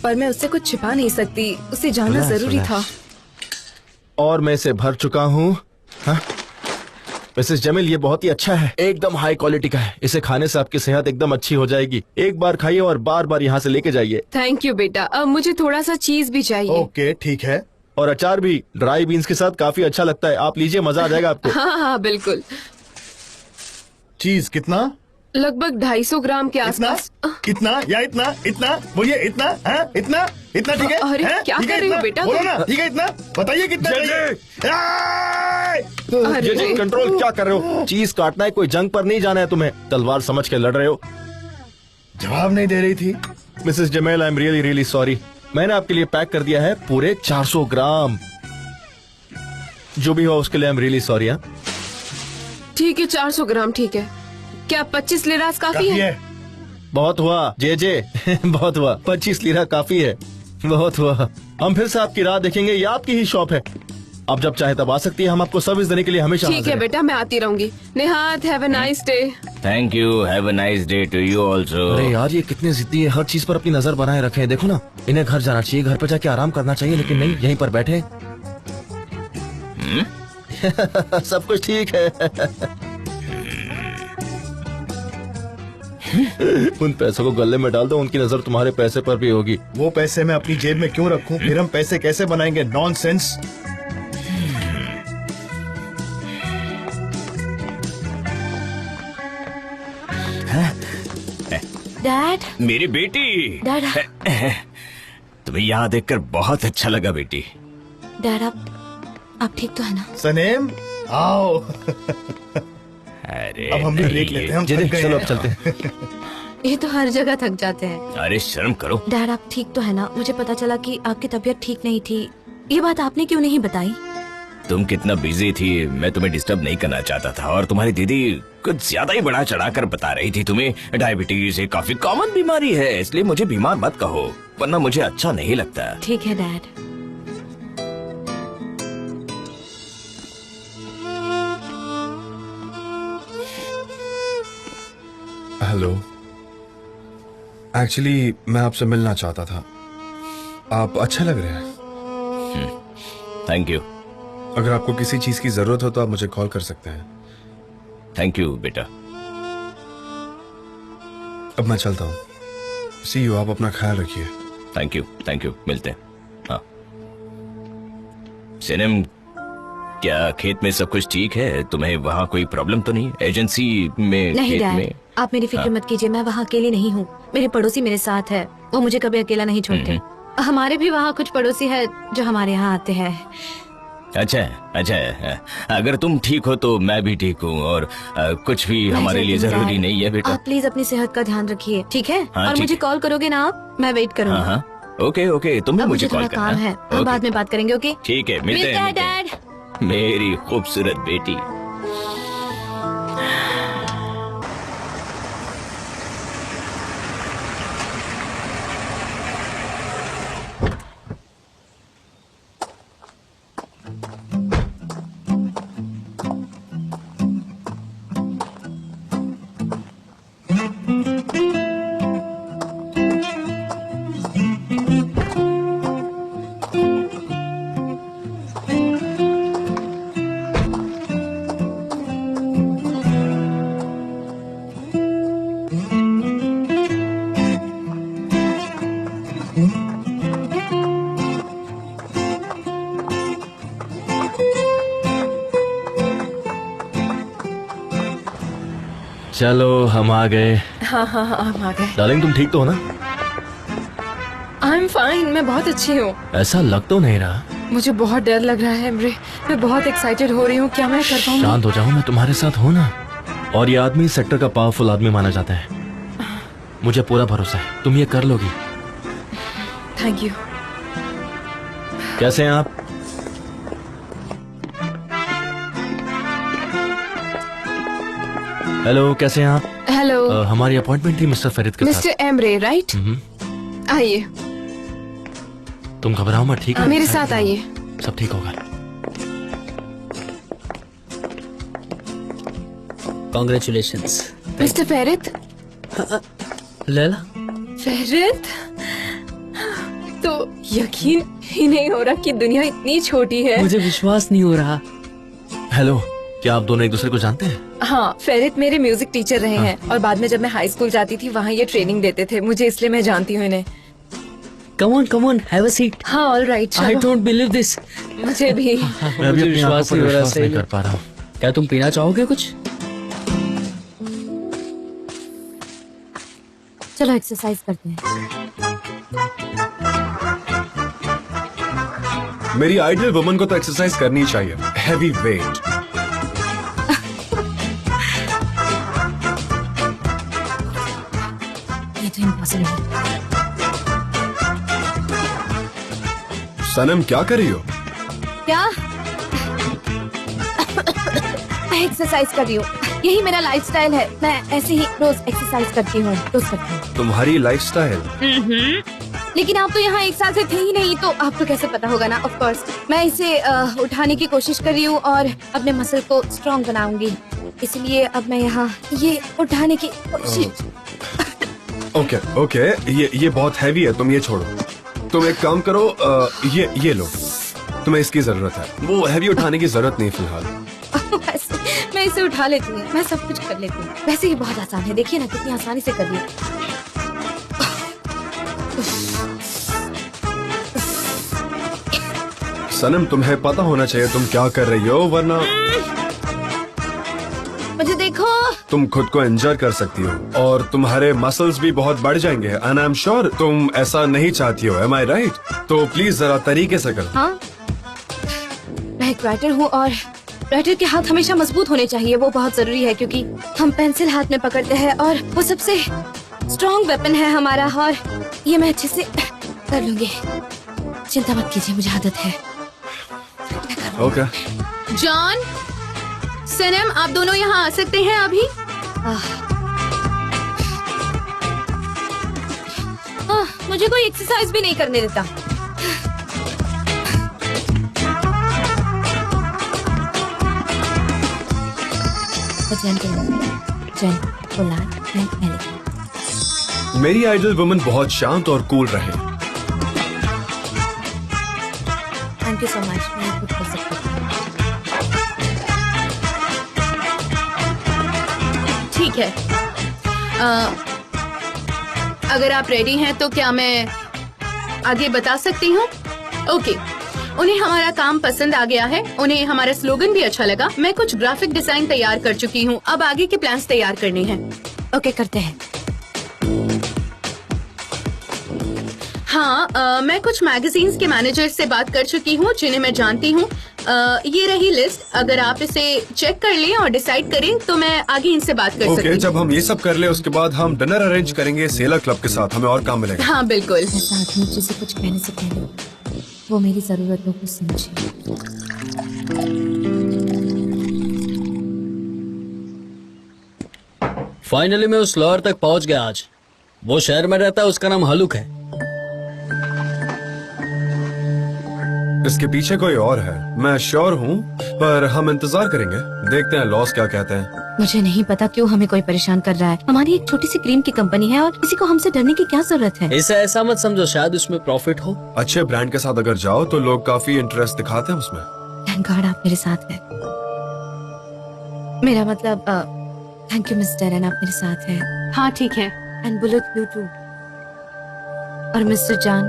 Speaker 8: पर मैं उससे कुछ छिपा नहीं सकती, उसे जानना जरूरी था।
Speaker 3: और मैं इसे भर चुका हूँ। मिसेस जमील, ये बहुत ही अच्छा है, एकदम हाई क्वालिटी का है। इसे खाने से आपकी सेहत एकदम अच्छी हो जाएगी। एक बार खाइए और बार बार यहाँ से लेके जाइए।
Speaker 8: थैंक यू बेटा। अब मुझे थोड़ा सा चीज भी चाहिए।
Speaker 5: ओके ठीक है।
Speaker 3: और अचार भी ड्राई बीन्स के साथ काफी अच्छा लगता है। आप लीजिए, मजा आ जाएगा आपको।
Speaker 8: हाँ हाँ बिल्कुल।
Speaker 5: चीज कितना?
Speaker 8: लगभग 250 ग्राम के आसपास।
Speaker 5: इतना या इतना? इतना बोलिए, इतना है? इतना इतना ठीक है?
Speaker 8: अरे
Speaker 5: है?
Speaker 8: क्या
Speaker 5: ठीक है,
Speaker 8: कर रहे हो
Speaker 5: इतना?
Speaker 8: बेटा
Speaker 5: बोलो
Speaker 8: तुम?
Speaker 5: ना, ठीक है इतना? बताइए कितना चाहिए?
Speaker 3: जी कंट्रोल, क्या कर रहे हो? चीज काटना है, कोई जंग पर नहीं जाना है तुम्हें। तलवार समझ के लड़ रहे हो।
Speaker 5: जवाब नहीं दे रही थी।
Speaker 3: मिसेस जमेल, I am really really sorry. मैंने आपके लिए पैक कर दिया है पूरे 400 ग्राम। जो भी हो उसके लिए आई एम रियली सॉरी।
Speaker 8: ठीक है, 400 ग्राम ठीक है। क्या 25 लिरास काफी है?
Speaker 3: बहुत हुआ जे बहुत हुआ। 25 लिरा काफी है, बहुत हुआ। हम फिर से आपकी राह देखेंगे, ये आपकी ही शॉप है। आप जब चाहे तब आ सकती है, हम आपको सर्विस देने के लिए हमेशा
Speaker 8: ठीक है बेटा, मैं आती रहूंगी। Nihat, have a nice day.
Speaker 11: Thank you, have a nice day to you also.
Speaker 3: अरे यार, ये कितने जिद्दी है, हर चीज पर अपनी नजर बनाए रखे हैं। देखो ना, इन्हें घर जाना चाहिए, घर पे जाके आराम करना चाहिए, लेकिन नहीं, यहीं पर बैठे। सब कुछ ठीक है। उन पैसों को गले में डाल दो, उनकी नजर तुम्हारे पैसे पर भी होगी।
Speaker 5: वो पैसे मैं अपनी जेब में क्यों रखूं? फिर हम पैसे कैसे बनाएंगे? नॉनसेंस।
Speaker 1: डैड,
Speaker 11: मेरी बेटी।
Speaker 1: डैड,
Speaker 11: तुम्हें यहाँ देखकर बहुत अच्छा लगा बेटी।
Speaker 1: डैड आप ठीक तो है ना?
Speaker 5: सनेम आओ।
Speaker 11: अरे
Speaker 5: अब हम भी ब्रेक लेते हैं, हम थक गए
Speaker 3: चलो
Speaker 5: हैं।
Speaker 3: अब चलते हैं।
Speaker 1: ये तो हर जगह थक जाते हैं।
Speaker 11: अरे शर्म करो।
Speaker 1: डैड आप ठीक तो है ना? मुझे पता चला कि आपकी तबीयत ठीक नहीं थी। ये बात आपने क्यों नहीं बताई?
Speaker 11: तुम कितना बिजी थी, मैं तुम्हें डिस्टर्ब नहीं करना चाहता था। और तुम्हारी दीदी कुछ ज्यादा ही बढ़ा चढ़ा कर बता रही थी तुम्हें डायबिटीज एक काफी कॉमन बीमारी है, इसलिए मुझे बीमार मत कहो, वरना मुझे अच्छा नहीं लगता।
Speaker 1: ठीक है डैड।
Speaker 6: हेलो, एक्चुअली मैं आपसे मिलना चाहता था। आप अच्छे लग रहे हैं।
Speaker 11: Thank you.
Speaker 6: अगर आपको किसी चीज की जरूरत हो तो आप मुझे कॉल कर सकते हैं।
Speaker 11: थैंक यू बेटा।
Speaker 6: अब मैं चलता हूँ। सी यू। आप अपना ख्याल रखिए।
Speaker 11: थैंक यू, मिलते हैं। हाँ सनम, क्या खेत में सब कुछ ठीक है? तुम्हें वहाँ कोई प्रॉब्लम तो नहीं? एजेंसी में,
Speaker 1: नहीं
Speaker 11: खेत
Speaker 1: डैड,
Speaker 11: में?
Speaker 1: आप मेरी फिक्र मत कीजिए, मैं वहाँ अकेली नहीं हूँ। मेरे पड़ोसी मेरे साथ है, वो मुझे कभी अकेला नहीं छोड़ते। हमारे भी वहाँ कुछ पड़ोसी है जो हमारे यहाँ आते हैं।
Speaker 11: अच्छा, अगर तुम ठीक हो तो मैं भी ठीक हूँ, और कुछ भी हमारे लिए जरूरी नहीं है बेटा।
Speaker 1: आप प्लीज अपनी सेहत का ध्यान रखिए, ठीक है?
Speaker 11: हाँ,
Speaker 1: और
Speaker 11: ठीक
Speaker 1: मुझे
Speaker 11: है।
Speaker 1: कॉल करोगे ना आप? मैं वेट करूँगा।
Speaker 11: हाँ, ओके, तुम भी
Speaker 1: अब
Speaker 11: मुझे
Speaker 1: मुझे
Speaker 11: कॉल
Speaker 1: थोड़ा काम
Speaker 11: करना।
Speaker 1: है, हम बाद में बात करेंगे। ओके,
Speaker 11: ठीक है, मिलते हैं
Speaker 1: डैड।
Speaker 11: मेरी खूबसूरत बेटी।
Speaker 3: चलो हम आ गए।
Speaker 8: हाँ हाँ हाँ, हम आ गए।
Speaker 3: डार्लिंग तुम ठीक तो हो ना?
Speaker 8: आई एम फाइन, मैं बहुत अच्छी हूँ।
Speaker 3: ऐसा लग तो नहीं रहा।
Speaker 8: मुझे बहुत डर लग रहा है इमरे, मैं बहुत एक्साइटेड हो रही हूँ। क्या मैं कर पाऊंगी?
Speaker 3: शांत हो जाओ, मैं तुम्हारे साथ हूँ ना। और ये आदमी इस सेक्टर का पावरफुल आदमी माना जाता है। मुझे पूरा भरोसा है तुम ये कर लोगी।
Speaker 8: Thank you.
Speaker 3: कैसे हैं आप? हेलो, कैसे हैं आप?
Speaker 8: हेलो।
Speaker 3: हमारी अपॉइंटमेंट थी मिस्टर फेरिद के साथ।
Speaker 8: Mister Emre, right? आइए।
Speaker 3: तुम घबराओ मत, ठीक है?
Speaker 8: मेरे साथ आइए।
Speaker 3: सब ठीक होगा।
Speaker 7: कॉन्ग्रेचुलेशंस।
Speaker 8: मिस्टर फेरिद।
Speaker 7: लैला,
Speaker 8: फेरिद, तो यकीन ही नहीं हो रहा कि दुनिया इतनी छोटी है।
Speaker 7: मुझे विश्वास नहीं हो रहा।
Speaker 3: हेलो, क्या आप दोनों एक दूसरे को जानते हैं?
Speaker 8: हाँ, फेरिद मेरे म्यूजिक टीचर रहे हैं और बाद में जब मैं हाई स्कूल जाती थी वहाँ ये ट्रेनिंग देते थे मुझे, इसलिए मैं जानती हूँ इन्हें।
Speaker 7: come on, have a seat.
Speaker 8: हाँ, all right.
Speaker 7: I don't believe this.
Speaker 8: मुझे भी।
Speaker 3: मैं भी अपनी आंखों पर विश्वास नहीं कर पा रहा हूँ।
Speaker 7: क्या तुम पीना चाहोगे कुछ?
Speaker 1: चलो एक्सरसाइज करते हैं।
Speaker 6: मेरी आइडियल वुमन को तो एक्सरसाइज करनी चाहिए। Heavy weight.
Speaker 1: ये तो इम्पॉसिबल है।
Speaker 6: सनम क्या कर रही हो?
Speaker 1: क्या? मैं एक्सरसाइज कर रही हूँ, यही मेरा लाइफस्टाइल है। मैं ऐसे ही रोज एक्सरसाइज करती हूँ, रोज करती हूँ।
Speaker 6: तुम्हारी लाइफस्टाइल?
Speaker 1: लेकिन आप तो यहाँ एक साल से थे ही नहीं, तो आपको कैसे पता होगा ना। ऑफ कोर्स मैं इसे उठाने की कोशिश कर रही हूँ और अपने मसल को स्ट्रॉन्ग बनाऊंगी, इसलिए अब मैं यहाँ ये उठाने की कोशिश।
Speaker 6: ओके, ये बहुत हैवी है, तुम ये छोड़ो। तुम एक काम करो, ये लो, तुम्हें इसकी जरूरत है। वो हैवी उठाने की जरूरत नहीं फिलहाल।
Speaker 1: मैं इसे उठा लेती हूँ, मैं सब कुछ कर लेती हूँ। वैसे ये बहुत आसान है, देखिए ना कितनी आसानी से कर रही हूँ।
Speaker 6: सनम तुम्हें पता होना चाहिए तुम क्या कर रही हो, वरना
Speaker 1: मुझे देखो।
Speaker 6: तुम खुद को इंजर कर सकती हो और तुम्हारे मसल्स भी बहुत बढ़ जाएंगे। एंड आई एम श्योर तुम ऐसा नहीं चाहती हो। एम आई राइट? तो प्लीज जरा तरीके से करो।
Speaker 1: हाँ, मैं एक राइटर हूँ और राइटर के हाथ हमेशा मजबूत होने चाहिए। वो बहुत जरूरी है क्योंकि हम पेंसिल हाथ में पकड़ते हैं और वो सबसे स्ट्रॉन्ग वेपन है हमारा। और ये मैं अच्छे से कर लूंगी, चिंता मत कीजिए, मुझे आदत है।
Speaker 6: ओके।
Speaker 4: जॉन, सनम, आप दोनों यहाँ आ सकते हैं अभी?
Speaker 1: मुझे कोई एक्सरसाइज भी नहीं करने देता।
Speaker 6: मेरी आइडल वुमन बहुत शांत और कूल रहे।
Speaker 1: Thank you so much. मैं खुद कर सकती हूँ।
Speaker 4: ठीक है, अगर आप रेडी हैं तो क्या मैं आगे बता सकती हूँ? ओके, उन्हें हमारा काम पसंद आ गया है, उन्हें हमारा स्लोगन भी अच्छा लगा। मैं कुछ ग्राफिक डिजाइन तैयार कर चुकी हूँ, अब आगे के प्लान्स तैयार करने हैं।
Speaker 1: ओके, करते हैं।
Speaker 4: हाँ, मैं कुछ मैगजीन्स के मैनेजर से बात कर चुकी हूँ जिन्हें मैं जानती हूँ। ये रही लिस्ट, अगर आप इसे चेक कर लें और डिसाइड करें तो मैं आगे इनसे बात कर सकती हूँ।
Speaker 6: जब हम ये सब कर ले उसके बाद हम डिनर अरेंज करेंगे सेलर क्लब के साथ, हमें और काम मिलेगा।
Speaker 4: हाँ बिल्कुल।
Speaker 1: साथ में किसी कुछ कहने से पहले वो मेरी जरूरतों को समझे।
Speaker 7: फाइनली मैं उस लॉयर तक पहुंच गया आज। वो शहर में रहता है, उसका नाम हलुक है।
Speaker 6: इसके पीछे कोई और है, मैं श्योर हूँ, पर हम इंतजार करेंगे, देखते हैं लॉस क्या कहते हैं।
Speaker 1: मुझे नहीं पता क्यों हमें कोई परेशान कर रहा है। हमारी एक छोटी सी क्रीम की कंपनी है और किसी को हमसे डरने की क्या जरूरत है।
Speaker 7: इसे ऐसा मत समझो, शायद उसमें प्रॉफिट हो।
Speaker 6: अच्छे ब्रांड के साथ अगर जाओ तो लोग काफी इंटरेस्ट दिखाते हैं उसमें।
Speaker 1: थैंक गॉड आप मेरे साथ हैं। मेरा मतलब थैंक यू मिस डेरेन, आप मेरे साथ हैं।
Speaker 4: हाँ ठीक है।
Speaker 1: And bullet you too. और मिस्टर जान,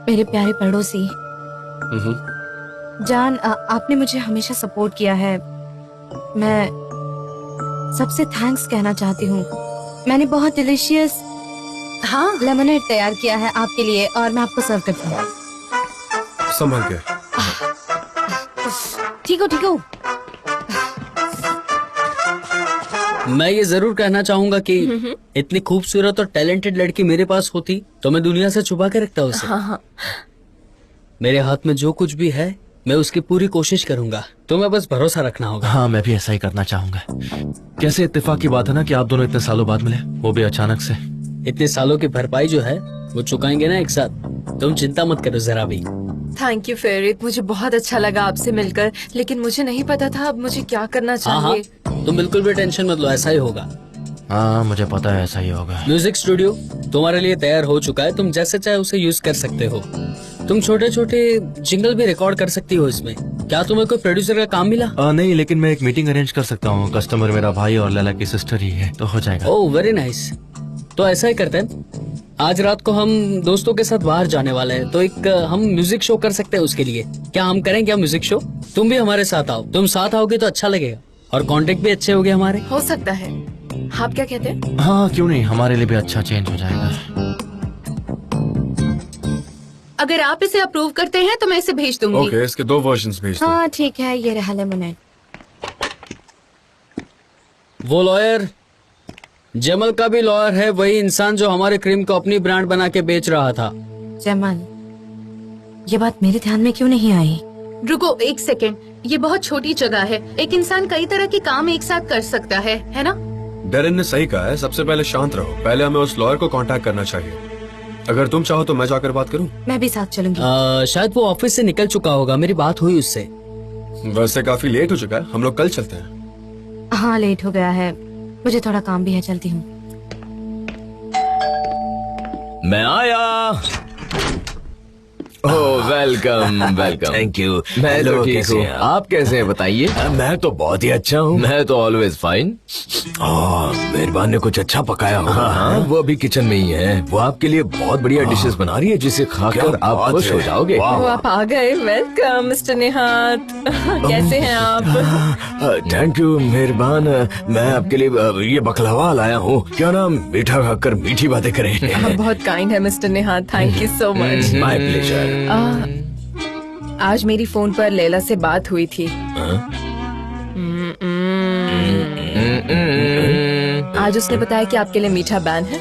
Speaker 1: मेरे प्यारे पड़ोसी, जान, आपने मुझे हमेशा सपोर्ट किया है। मैं सबसे थैंक्स कहना चाहती हूँ। मैंने बहुत डिलीशियस लेमनेड तैयार किया है आपके लिए और मैं आपको सर्व करती हूँ।
Speaker 6: संभल के।
Speaker 1: ठीक हो।
Speaker 7: मैं ये जरूर कहना चाहूंगा कि इतनी खूबसूरत और टैलेंटेड लड़की मेरे पास होती तो मैं दुनिया से छुपा के रखता उसे।
Speaker 8: हाँ।
Speaker 7: मेरे हाथ में जो कुछ भी है मैं उसकी पूरी कोशिश करूंगा। तुम्हें बस भरोसा रखना होगा।
Speaker 3: हाँ, मैं भी ऐसा ही करना चाहूंगा। कैसे इत्तेफाक की बात है ना कि आप दोनों इतने सालों बाद मिले, वो भी अचानक से।
Speaker 7: इतने सालों की भरपाई जो है वो चुकाएंगे ना एक साथ। तुम चिंता मत करो जरा भी।
Speaker 8: थैंक यू फेरित, मुझे बहुत अच्छा लगा आपसे मिलकर, लेकिन मुझे नहीं पता था अब मुझे क्या करना चाहिए।
Speaker 7: तुम बिल्कुल भी टेंशन मत लो, ऐसा ही होगा।
Speaker 3: हाँ, मुझे पता है ऐसा ही होगा।
Speaker 7: म्यूजिक स्टूडियो तुम्हारे लिए तैयार हो चुका है। तुम जैसे चाहे उसे यूज कर सकते हो। तुम छोटे छोटे जिंगल भी रिकॉर्ड कर सकती हो इसमें। क्या तुम्हें कोई प्रोड्यूसर का काम मिला?
Speaker 3: नहीं, लेकिन मैं एक मीटिंग अरेंज कर सकता हूँ। कस्टमर मेरा भाई और लैला की सिस्टर ही है, तो हो जाएगा।
Speaker 7: Oh very nice. तो ऐसा ही करते हैं, आज रात को हम दोस्तों के साथ बाहर जाने वाले हैं, तो एक हम म्यूजिक शो कर सकते हैं उसके लिए। क्या हम करें क्या म्यूजिक शो? तुम भी हमारे साथ आओ। तुम साथ आओगे तो अच्छा लगेगा और कॉन्टेक्ट भी अच्छे होंगे हमारे।
Speaker 8: हो सकता है। आप क्या कहते हैं?
Speaker 3: हाँ, क्यों नहीं, हमारे लिए भी अच्छा चेंज हो जाएगा।
Speaker 4: अगर आप इसे अप्रूव करते हैं तो मैं इसे भेज दूंगी।
Speaker 6: ओके, इसके 2 वर्जन्स भेज दो।
Speaker 1: हाँ ठीक है, ये रहा लेमनेड।
Speaker 7: वो लॉयर जमल का भी लॉयर है, वही इंसान जो हमारे क्रीम को अपनी ब्रांड बना के बेच रहा था।
Speaker 1: जमल, ये बात मेरे ध्यान में क्यों नहीं आई?
Speaker 4: रुको एक सेकेंड, ये बहुत छोटी जगह है। एक इंसान कई तरह के काम एक साथ कर सकता है ना?
Speaker 6: डेरेन ने सही कहा है, सबसे पहले शांत रहो। पहले हमें उस लॉयर को कांटेक्ट करना चाहिए। अगर तुम चाहो तो मैं जाकर बात करूं?
Speaker 1: मैं भी साथ चलूंगी।
Speaker 7: शायद वो ऑफिस से निकल चुका होगा, मेरी बात हुई उससे।
Speaker 6: वैसे काफी लेट हो चुका है, हम लोग कल चलते हैं।
Speaker 1: हाँ, लेट हो गया है, मुझे थोड़ा काम भी है, चलती हूँ।
Speaker 11: मैं आया। ओह वेलकम वेलकम।
Speaker 12: Thank you.
Speaker 11: मैं तो ठीक हूँ,
Speaker 12: आप कैसे हैं बताइए?
Speaker 11: मैं तो बहुत ही अच्छा हूँ।
Speaker 12: मैं तो ऑलवेज फाइन।
Speaker 11: मेहरबान ने कुछ अच्छा पकाया होगा।
Speaker 12: हाँ, वो अभी किचन में ही है। वो आपके लिए बहुत बढ़िया डिशेस बना रही है जिसे खाकर आप खुश हो जाओगे।
Speaker 8: वो आप आ गए। Welcome mister निहात। कैसे हैं आप?
Speaker 11: थैंक यू मेहरबान। मैं आपके लिए ये बकलावा लाया हूँ। क्या नाम, मीठा खाकर मीठी बातें करें।
Speaker 8: आप बहुत काइंड है mister निहात, thank you so much.
Speaker 11: My pleasure.
Speaker 8: आज मेरी फोन पर लैला से बात हुई थी। आज उसने बताया कि आपके लिए मीठा बैन है।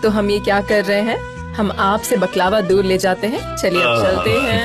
Speaker 8: तो हम ये क्या कर रहे हैं, हम आपसे बकलावा दूर ले जाते हैं। चलिए अब चलते हैं।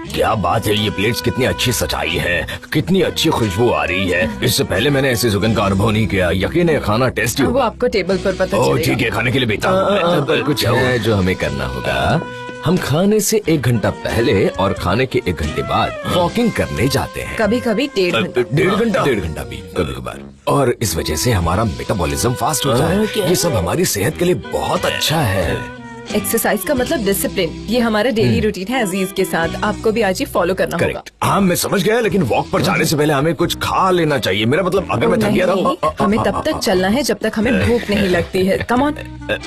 Speaker 11: क्या बात है, ये प्लेट्स कितनी अच्छी सजाई है, कितनी अच्छी खुशबू आ रही है। इससे पहले मैंने ऐसे सुगंध का अनुभव नहीं किया। यकीन है खाना टेस्टी
Speaker 8: वो
Speaker 11: होगा।
Speaker 8: आपको टेबल पर पता चलेगा।
Speaker 11: ठीक है, खाने के लिए बेहतर हूँ मैं।
Speaker 12: कुछ है जो हमें करना होगा। हम खाने से 1 घंटा पहले और खाने के 1 घंटे बाद वॉकिंग करने जाते हैं।
Speaker 8: कभी कभी 1.5 घंटा।
Speaker 11: 1.5 घंटा भी कभी कभार।
Speaker 12: और इस वजह से हमारा मेटाबॉलिज्म फास्ट होता है। ये सब हमारी सेहत के लिए बहुत अच्छा है।
Speaker 8: एक्सरसाइज का मतलब डिसिप्लिन। ये हमारा डेली रूटीन है अजीज के साथ। आपको भी आज ही फॉलो करना होगा।
Speaker 11: करेक्ट। हाँ मैं समझ गया, लेकिन वॉक पर जाने से पहले हमें कुछ खा लेना चाहिए। मेरा मतलब अगर मैं थक गया
Speaker 8: नहीं, हमें तब तक चलना है जब तक हमें भूख नहीं लगती है। Come on.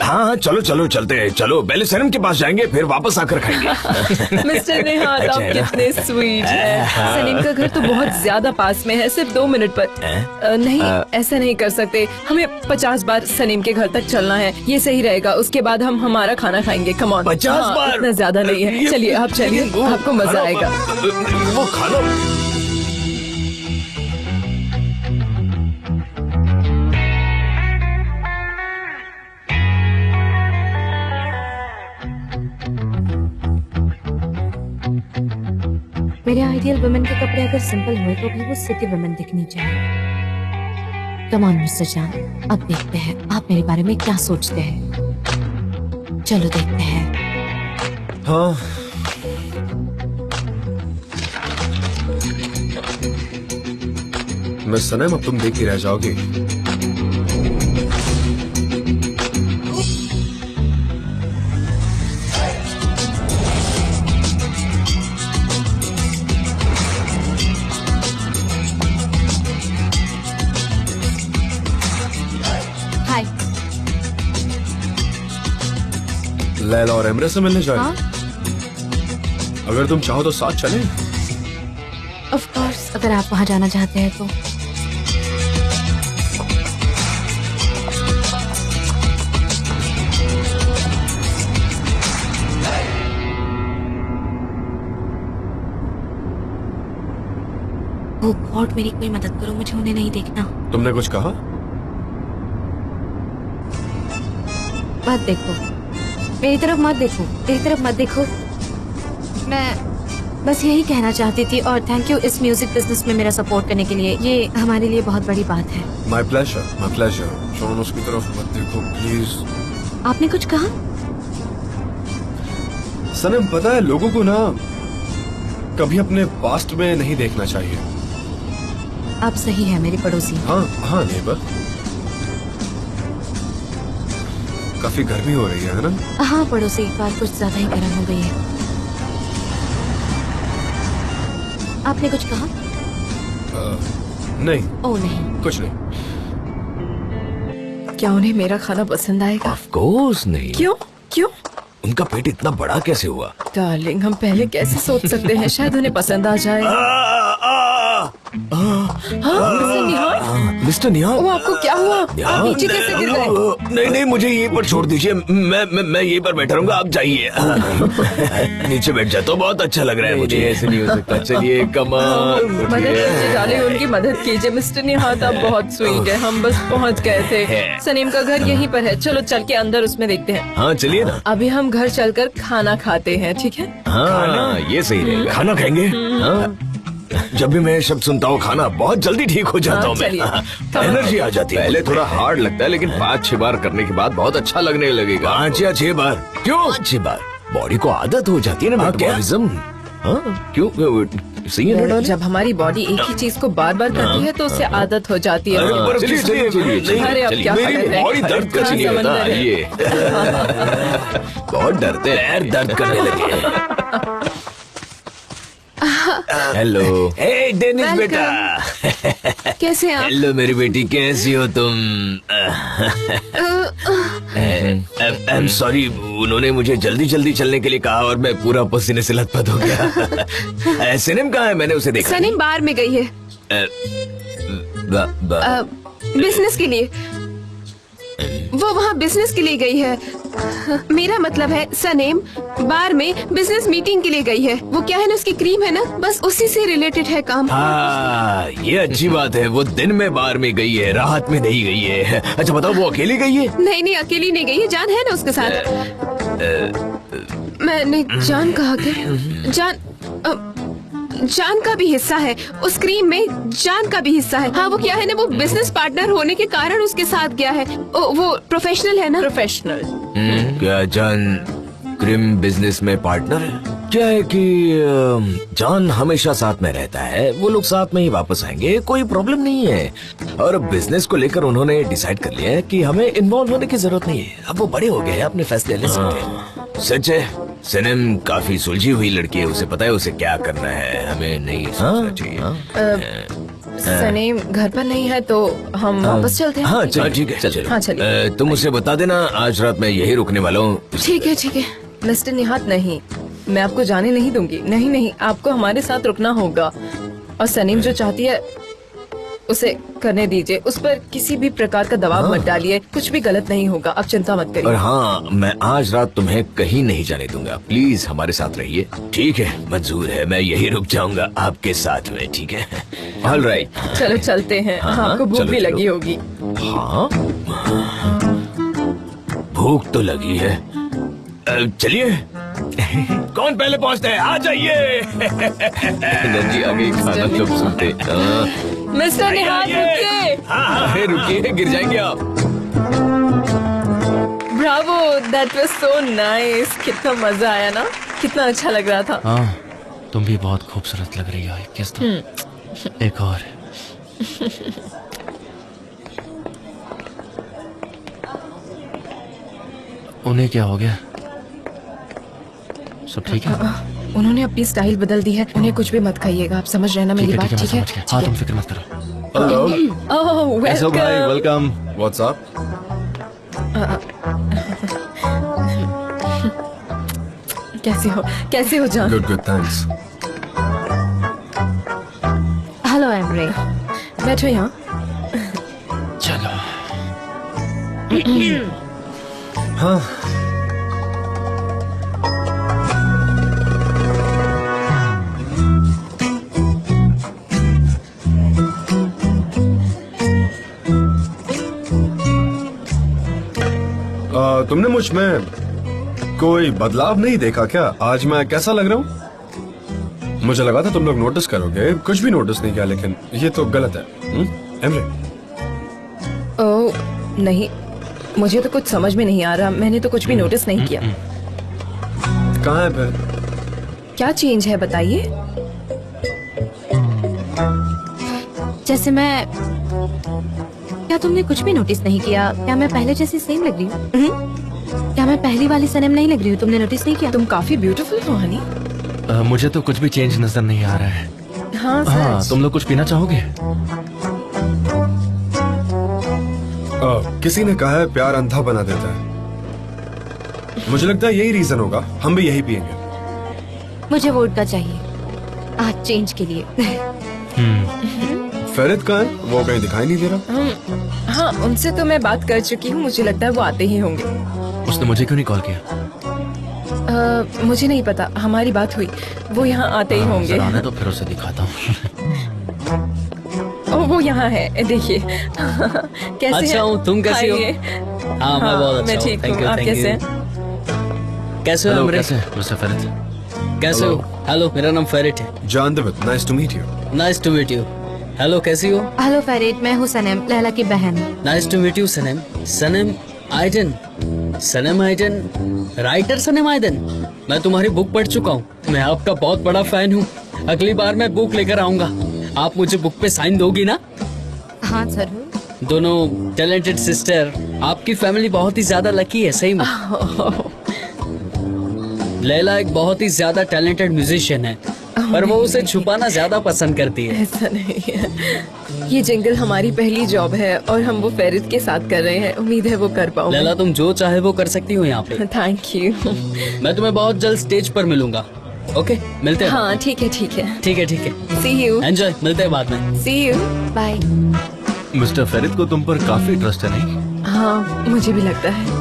Speaker 11: हाँ चलो चलो चलते हैं। चलो पहले सनम के पास जाएंगे, फिर वापस आकर खाएंगे।
Speaker 8: मिस्टर निहात, आप कितने स्वीट हैं। सलीम का घर तो बहुत ज्यादा पास में है, सिर्फ 2 मिनट पर। नहीं, ऐसा नहीं कर सकते। हमें 50 बार सलीम के घर तक चलना है, ये सही रहेगा। उसके बाद हम हमारा खाना खाएंगे। Come on.
Speaker 11: 50 बार?
Speaker 8: इतना ज्यादा नहीं है। चलिए आप चलिए, आपको मजा आएगा।
Speaker 11: वो खाना
Speaker 1: मेरे आइडियल वुमेन के कपड़े अगर सिंपल हुए तो भी वो सिटी वुमेन दिखनी चाहिए। कम ऑन मिस्टर जान, अब देखते हैं आप मेरे बारे में क्या सोचते हैं। चलो देखते हैं।
Speaker 6: हाँ, मिस सनम, अब तुम देख ही रह जाओगी। लैला और एमरे से मिलने जाए। अगर तुम चाहो तो साथ चलें।
Speaker 1: ऑफ कोर्स, अगर आप वहाँ जाना चाहते हैं तो। ओह गॉड, मेरी कोई मदद करो, मुझे उन्हें नहीं देखना।
Speaker 6: तुमने कुछ कहा?
Speaker 1: मत देखो, मेरी तरफ मत देखो, मेरी तरफ मत देखो। मैं बस यही कहना चाहती थी, और थैंक यू इस म्यूजिक बिजनेस में मेरा सपोर्ट करने के लिए। ये हमारे लिए बहुत बड़ी बात है।
Speaker 6: My pleasure, my pleasure. Shown उसकी तरफ मत देखो प्लीज।
Speaker 1: आपने कुछ कहा?
Speaker 6: सनम, पता है लोगों को ना कभी अपने पास्ट में नहीं देखना चाहिए।
Speaker 1: आप सही है मेरे पड़ोसी।
Speaker 6: हाँ हाँ नेबर। काफी गर्मी हो रही है ना?
Speaker 1: हाँ पड़ोसी, बात कुछ ज्यादा ही गर्म हो गई है। आपने कुछ कहा?
Speaker 6: नहीं।
Speaker 1: ओह नहीं,
Speaker 6: कुछ नहीं।
Speaker 8: क्या उन्हें मेरा खाना पसंद आएगा?
Speaker 12: ऑफ कोर्स नहीं।
Speaker 8: क्यों? क्यों?
Speaker 12: उनका पेट इतना बड़ा कैसे हुआ?
Speaker 8: डार्लिंग, हम पहले कैसे सोच सकते हैं? शायद उन्हें पसंद आ जाए।
Speaker 12: मिस्टर निहाल,
Speaker 8: वो आपको क्या हुआ? आप नीचे कैसे गिर गए?
Speaker 12: नहीं नहीं, मुझे यहीं पर छोड़ दीजिए। मैं यहीं पर बैठा रहूंगा, आप जाइए। नीचे बैठ जाए तो बहुत अच्छा लग रहा है मुझे। ऐसे नहीं हो सकता। चलिए कमाल।
Speaker 8: मदद कीजिए डार्लिंग, उनकी मदद कीजिए। मिस्टर निहाल आप बहुत स्वीट है। हम बस पहुंच गए थे। सनीम का घर यहीं पर है। चलो चल के अंदर उसमें देखते हैं।
Speaker 12: हाँ चलिए ना।
Speaker 8: अभी हम घर चलकर खाना खाते हैं, ठीक है?
Speaker 12: हाँ ये सही रहेगा। खाना खाएंगे? हाँ। जब भी मैं शब्द सुनता हूँ खाना, बहुत जल्दी ठीक हो जाता हूँ मैं। एनर्जी आ जाती है। पहले थोड़ा हार्ड लगता है, लेकिन 5-6 बार करने के बाद बहुत अच्छा लगने लगेगा। 5 या 6 बार? क्यों 6 बार? बॉडी को आदत हो जाती है ना मेटाबॉलिज्म। क्यों सही है ना?
Speaker 8: जब हमारी बॉडी एक ही चीज को बार बार करती है तो उससे आदत हो जाती है।
Speaker 12: अरे
Speaker 8: अब क्या
Speaker 12: मेरी बॉडी दर्द करने नहीं होता ये। बहुत डरते हैं, दर्द करने लगे। हेलो। हे डेनिस बेटा।
Speaker 8: कैसे हैं आप?
Speaker 12: हेलो मेरी बेटी, कैसी हो तुम? आई एम सॉरी, उन्होंने मुझे जल्दी जल्दी चलने के लिए कहा और मैं पूरा पसीने से लथपथ हो गया। सनीम कहाँ है? मैंने उसे देखा।
Speaker 8: सनीम बाहर में गई है बिजनेस के लिए। वो वहाँ बिजनेस के लिए गई है। मेरा मतलब है सनीम बार में बिजनेस मीटिंग के लिए गई है। वो क्या है ना, उसकी क्रीम है ना, बस उसी से रिलेटेड है काम।
Speaker 12: हाँ ये अच्छी बात है। वो दिन में बार में गई है, रात में नहीं गई है। अच्छा बताओ, वो अकेली गई है?
Speaker 8: नहीं नहीं, अकेली नहीं गई है, जान है ना उसके साथ। मैंने जान कहा क्या? जान का भी हिस्सा है उस क्रीम में, जान का भी हिस्सा है। हाँ वो क्या है ना, वो बिजनेस पार्टनर होने के कारण उसके साथ गया है। वो प्रोफेशनल है ना? प्रोफेशनल।
Speaker 12: क्या जान क्रीम बिजनेस में पार्टनर है? क्या है कि जान हमेशा साथ में रहता है, वो लोग साथ में ही वापस आएंगे, कोई प्रॉब्लम नहीं है। और बिजनेस को लेकर उन्होंने डिसाइड कर लिया है कि हमें इन्वॉल्व होने की जरूरत नहीं है। अब वो बड़े हो गए हैं, अपने फैसले ले सकते हैं। सच है, सनम काफी सुलझी हुई लड़की है, उसे पता है उसे क्या करना है, हमें नहीं सोचना चाहिए।
Speaker 8: सनीम घर पर नहीं है तो हम वापस चलते हैं।
Speaker 12: हाँ चल ठीक है, चल
Speaker 8: हाँ चलिए।
Speaker 12: तुम उसे बता देना आज रात मैं यही रुकने वाला हूँ।
Speaker 8: ठीक है ठीक है। मिस्टर निहात नहीं, मैं आपको जाने नहीं दूंगी। नहीं नहीं, आपको हमारे साथ रुकना होगा। और सनीम जो चाहती है उसे करने दीजिए, उस पर किसी भी प्रकार का दबाव मत डालिए, कुछ भी गलत नहीं होगा, आप चिंता मत करिए।
Speaker 12: और हाँ, मैं आज रात तुम्हें कहीं नहीं जाने दूंगा, प्लीज हमारे साथ रहिए। ठीक है, मंजूर है, मैं यही रुक जाऊंगा आपके साथ में, ठीक है? ऑल राइट,
Speaker 8: चलो चलते हैं।
Speaker 12: हाँ,
Speaker 8: आपको भूख भी लगी होगी।
Speaker 12: हाँ भूख तो लगी है। चलिए कौन पहले पहुंचता है, आ जाइए। एनर्जी आ गई खाना जब सुनते।
Speaker 8: मिस्टर निहात रुकिए।
Speaker 12: हाँ रुकिए, गिर जाएंगे आप।
Speaker 8: Bravo, that was so nice. कितना मजा आया ना, कितना अच्छा लग रहा था।
Speaker 2: हाँ, तुम भी बहुत खूबसूरत लग रही हो। किस तरह? एक और। उन्हें क्या हो गया? सब ठीक है?
Speaker 8: उन्होंने अपनी स्टाइल बदल दी है, उन्हें कुछ भी मत खाइएगा, आप समझ रहे हैं ना मेरी बात? ठीक है?
Speaker 2: हाँ तुम फिक्र मत करो।
Speaker 8: ओह
Speaker 2: वेलकम।
Speaker 6: What's up?
Speaker 8: कैसे हो जान?
Speaker 6: Good good thanks.
Speaker 1: Hello Emre.
Speaker 8: बैठो यहाँ।
Speaker 2: चलो।
Speaker 6: हाँ तुमने मुझ में कोई बदलाव नहीं देखा क्या? आज मैं कैसा लग रहा हूँ? मुझे लगा था तुम लोग नोटिस करोगे, कुछ भी नोटिस नहीं किया, लेकिन ये तो गलत है। एमरे?
Speaker 8: ओह नहीं, मुझे तो कुछ समझ में नहीं आ रहा। मैंने तो कुछ भी नोटिस नहीं किया।
Speaker 6: कहाँ है फिर?
Speaker 8: क्या चेंज है बताइए।
Speaker 1: जैसे मैं, क्या तुमने कुछ भी नोटिस नहीं किया? क्या मैं पहले जैसी सेम लग रही हूँ? क्या मैं पहली वाली सनम नहीं लग रही हूँ? तुमने नोटिस नहीं किया?
Speaker 8: तुम काफी ब्यूटीफुल हो हनी।
Speaker 2: मुझे तो कुछ भी चेंज नजर नहीं आ रहा है।
Speaker 8: हाँ
Speaker 2: हाँ, तुम लोग कुछ पीना चाहोगे?
Speaker 6: किसी ने कहा है प्यार अंधा बना देता है। मुझे लगता है यही रीजन होगा, हम भी यही पियेंगे।
Speaker 1: मुझे वोडका चाहिए आज चेंज के लिए।
Speaker 6: फेरित कहाँ है? वो कहीं दिखाई नहीं दे रहा।
Speaker 8: हाँ, उनसे तो मैं बात कर चुकी हूँ। मुझे लगता है वो आते ही होंगे।
Speaker 2: उसने मुझे क्यों नहीं कॉल किया?
Speaker 8: मुझे नहीं पता, हमारी बात हुई। वो यहाँ आते ही होंगे।
Speaker 2: आने तो फिर उसे दिखाता हूँ।
Speaker 8: ओह, वो यहाँ है, देखिए। कैसे
Speaker 7: अच्छा हूँ, तुम कैसी हो? हाँ, मैं बहुत अच्छा
Speaker 8: मैं
Speaker 7: हूँ।
Speaker 8: ठीक
Speaker 7: Thank
Speaker 8: हूँ।
Speaker 7: you,
Speaker 8: आप
Speaker 7: thank
Speaker 8: कैसे
Speaker 7: you।
Speaker 8: हैं?
Speaker 7: कैसे हो
Speaker 2: हेलो,
Speaker 7: अमरे?
Speaker 2: कैसे है मिस्टर फेरित?
Speaker 7: कैसे हो? हेलो, मेरा नाम फेरिट है।
Speaker 6: जान देवित, nice to meet you.
Speaker 7: Nice to meet you. Hello, कैसी हो?
Speaker 1: हेलो फेरिट, मैं हूँ सनम, लैला की बहन।
Speaker 7: Nice to meet you Sanam. Sanam Aiden. Sanam Aiden, writer Sanam Aiden. मैं तुम्हारी बुक पढ़ चुका हूँ। मैं आपका बहुत बड़ा फैन हूँ। अगली बार मैं बुक लेकर आऊंगा। आप मुझे बुक पे साइन दोगी ना?
Speaker 1: हाँ जरूर।
Speaker 7: दोनों टैलेंटेड सिस्टर। आपकी फैमिली बहुत ही ज्यादा लकी है, सही में। लैला एक बहुत ही ज्यादा टैलेंटेड म्यूजिशियन है, पर वो उसे छुपाना ज्यादा पसंद करती है।
Speaker 8: ऐसा नहीं है। ये जिंगल हमारी पहली जॉब है और हम वो फेरित के साथ कर रहे हैं। उम्मीद है वो कर पाऊंगी।
Speaker 7: लैला, तुम जो चाहे वो कर सकती हो यहाँ पे।
Speaker 8: Thank you.
Speaker 7: मैं तुम्हें बहुत जल्द स्टेज पर मिलूंगा। ओके, मिलते हैं।
Speaker 8: हाँ ठीक है, ठीक है।
Speaker 7: ठीक है, ठीक है।
Speaker 8: सी यू।
Speaker 7: एंजॉय, मिलते हैं बाद में।
Speaker 8: सी यू।
Speaker 1: बाय।
Speaker 2: मिस्टर फेरित को तुम पर काफी ट्रस्ट है, नहीं?
Speaker 8: हाँ, मुझे भी लगता है।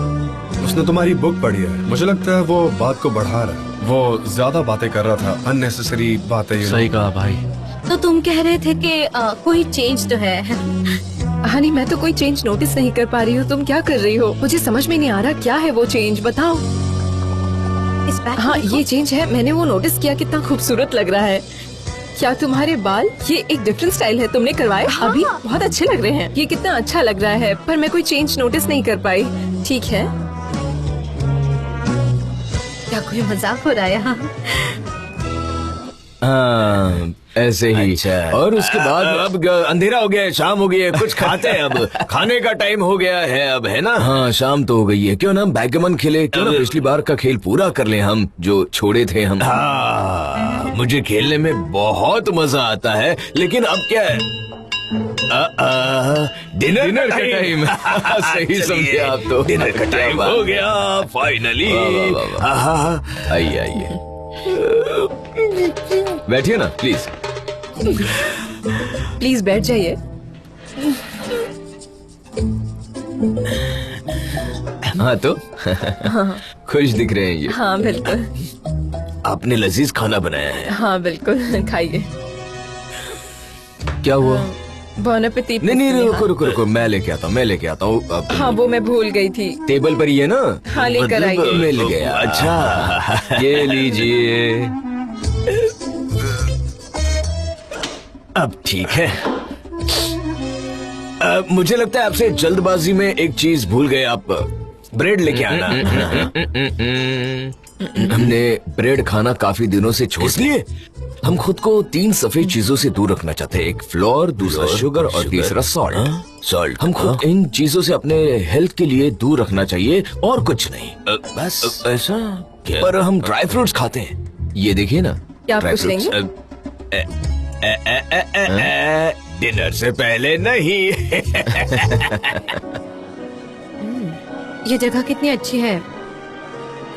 Speaker 6: उसने तुम्हारी बुक पढ़ी है। मुझे लगता है वो बात को बढ़ा रहा है। वो ज्यादा बातें कर रहा था, अननेसेसरी बातें।
Speaker 2: सही कहा भाई।
Speaker 1: तो तुम कह रहे थे कि कोई चेंज तो है।
Speaker 8: हनी, मैं तो कोई चेंज नोटिस नहीं कर पा रही हूँ। तुम क्या कर रही हो? मुझे समझ में नहीं आ रहा क्या है वो चेंज, बताओ।
Speaker 1: इस बैग
Speaker 8: हाँ, ये चेंज है। मैंने वो नोटिस किया, कितना खूबसूरत लग रहा है। क्या तुम्हारे बाल, ये एक डिफरेंट स्टाइल है, तुमने करवाए?
Speaker 1: हाँ।
Speaker 8: अभी बहुत अच्छे लग रहे हैं। ये कितना अच्छा लग रहा है, पर मैं कोई चेंज नोटिस नहीं कर पाई। ठीक है।
Speaker 1: क्या कोई मजाक हो रहा है यहाँ?
Speaker 12: हाँ, ऐसे ही। और उसके बाद अब अंधेरा हो गया है, शाम हो गई है, कुछ खाते हैं। अब खाने का टाइम हो गया है अब, है ना? हाँ, शाम तो हो गई है। क्यों ना हम बैकगैमन खेले? क्यों ना पिछली बार का खेल पूरा कर ले हम, जो छोड़े थे हम। हाँ, मुझे खेलने में बहुत मजा आता है, लेकिन अब क्या है? डिनर का टाइम। सही समझे आप तो। डिनर का टाइम हो गया फाइनली। आइए आइए, बैठिए ना प्लीज।
Speaker 8: प्लीज बैठ जाइए।
Speaker 12: हाँ तो खुश दिख रहे हैं ये।
Speaker 8: हाँ बिल्कुल।
Speaker 12: आपने लजीज खाना बनाया है।
Speaker 8: हाँ बिल्कुल, खाइए।
Speaker 12: क्या हुआ?
Speaker 8: बॉन एपेटीट।
Speaker 12: नहीं, रुको, मैं लेके आता हूँ।
Speaker 8: हाँ, वो मैं भूल गई थी।
Speaker 12: टेबल पर ही है ना?
Speaker 8: हाँ, लेकर आइए।
Speaker 12: मिल गया। अच्छा, ये लीजिए। अब ठीक है। मुझे लगता है आपसे जल्दबाजी में एक चीज भूल गए आप। ब्रेड लेके आना। हमने ब्रेड खाना काफी दिनों से छोड़, इसलिए हम खुद को 3 सफेद चीजों से दूर रखना चाहते हैं। एक फ्लोर, दूसरा शुगर और तीसरा सॉल्ट। हम खुद इन चीजों से अपने हेल्थ के लिए दूर रखना चाहिए और कुछ नहीं। बस ऐसा। पर हम ड्राई फ्रूट्स खाते हैं, ये देखिए ना।
Speaker 8: क्या आप कुछ लेंगे?
Speaker 12: डिनर से पहले नहीं।
Speaker 1: ये जगह कितनी अच्छी है।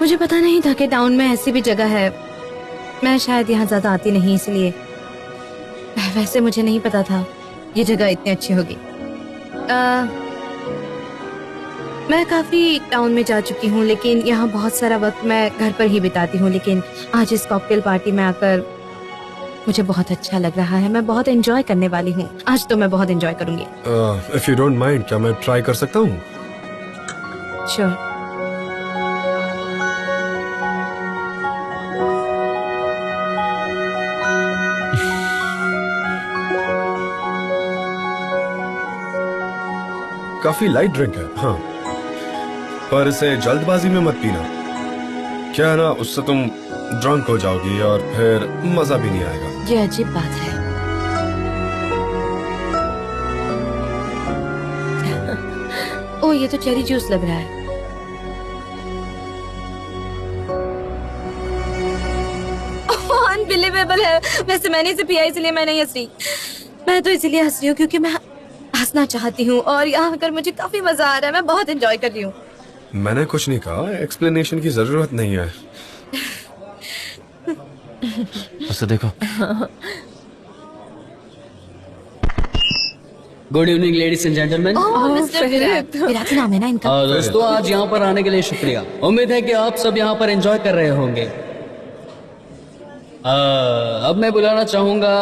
Speaker 1: मुझे पता नहीं था कि टाउन में ऐसी भी जगह है। मैं शायद यहाँ ज्यादा आती नहीं इसलिए। वैसे मुझे नहीं पता था ये जगह इतनी अच्छी होगी। मैं काफी टाउन में जा चुकी हूँ, लेकिन यहाँ बहुत सारा वक्त मैं घर पर ही बिताती हूँ। लेकिन आज इस कॉकटेल पार्टी में आकर मुझे बहुत अच्छा लग रहा है। मैं बहुत एंजॉय करने वाली हूँ। आज तो मैं बहुत एंजॉय करूंगी।
Speaker 6: इफ यू डोंट माइंड, क्या मैं ट्राई कर सकता हूँ?
Speaker 1: श्योर।
Speaker 6: काफी लाइट ड्रिंक है, हाँ, पर इसे जल्दबाजी में मत पीना। क्या है ना, उससे तुम ड्रंक हो जाओगी और फिर मजा भी नहीं आएगा।
Speaker 1: ये अजीब बात है। ओ, ये तो चेरी जूस लग रहा है। अनबिलीवेबल है। वैसे मैंने इसे पिया इसलिए मैं नहीं हंस रही। मैं तो इसलिए हंस रही हूँ क्योंकि मैं हंसना चाहती हूँ और यहाँ आकर मुझे काफी मजा आ रहा है। मैं बहुत एंजॉय कर रही हूँ।
Speaker 6: मैंने कुछ नहीं कहा, एक्सप्लेनेशन की जरूरत नहीं है।
Speaker 2: उसे देखो।
Speaker 7: Good evening ladies and gentleman.
Speaker 1: Virat नाम है ना इनका।
Speaker 7: दोस्तों, आज यहाँ पर आने के लिए शुक्रिया। उम्मीद है कि आप सब यहाँ पर एंजॉय कर रहे होंगे। अब मैं बुलाना चाहूंगा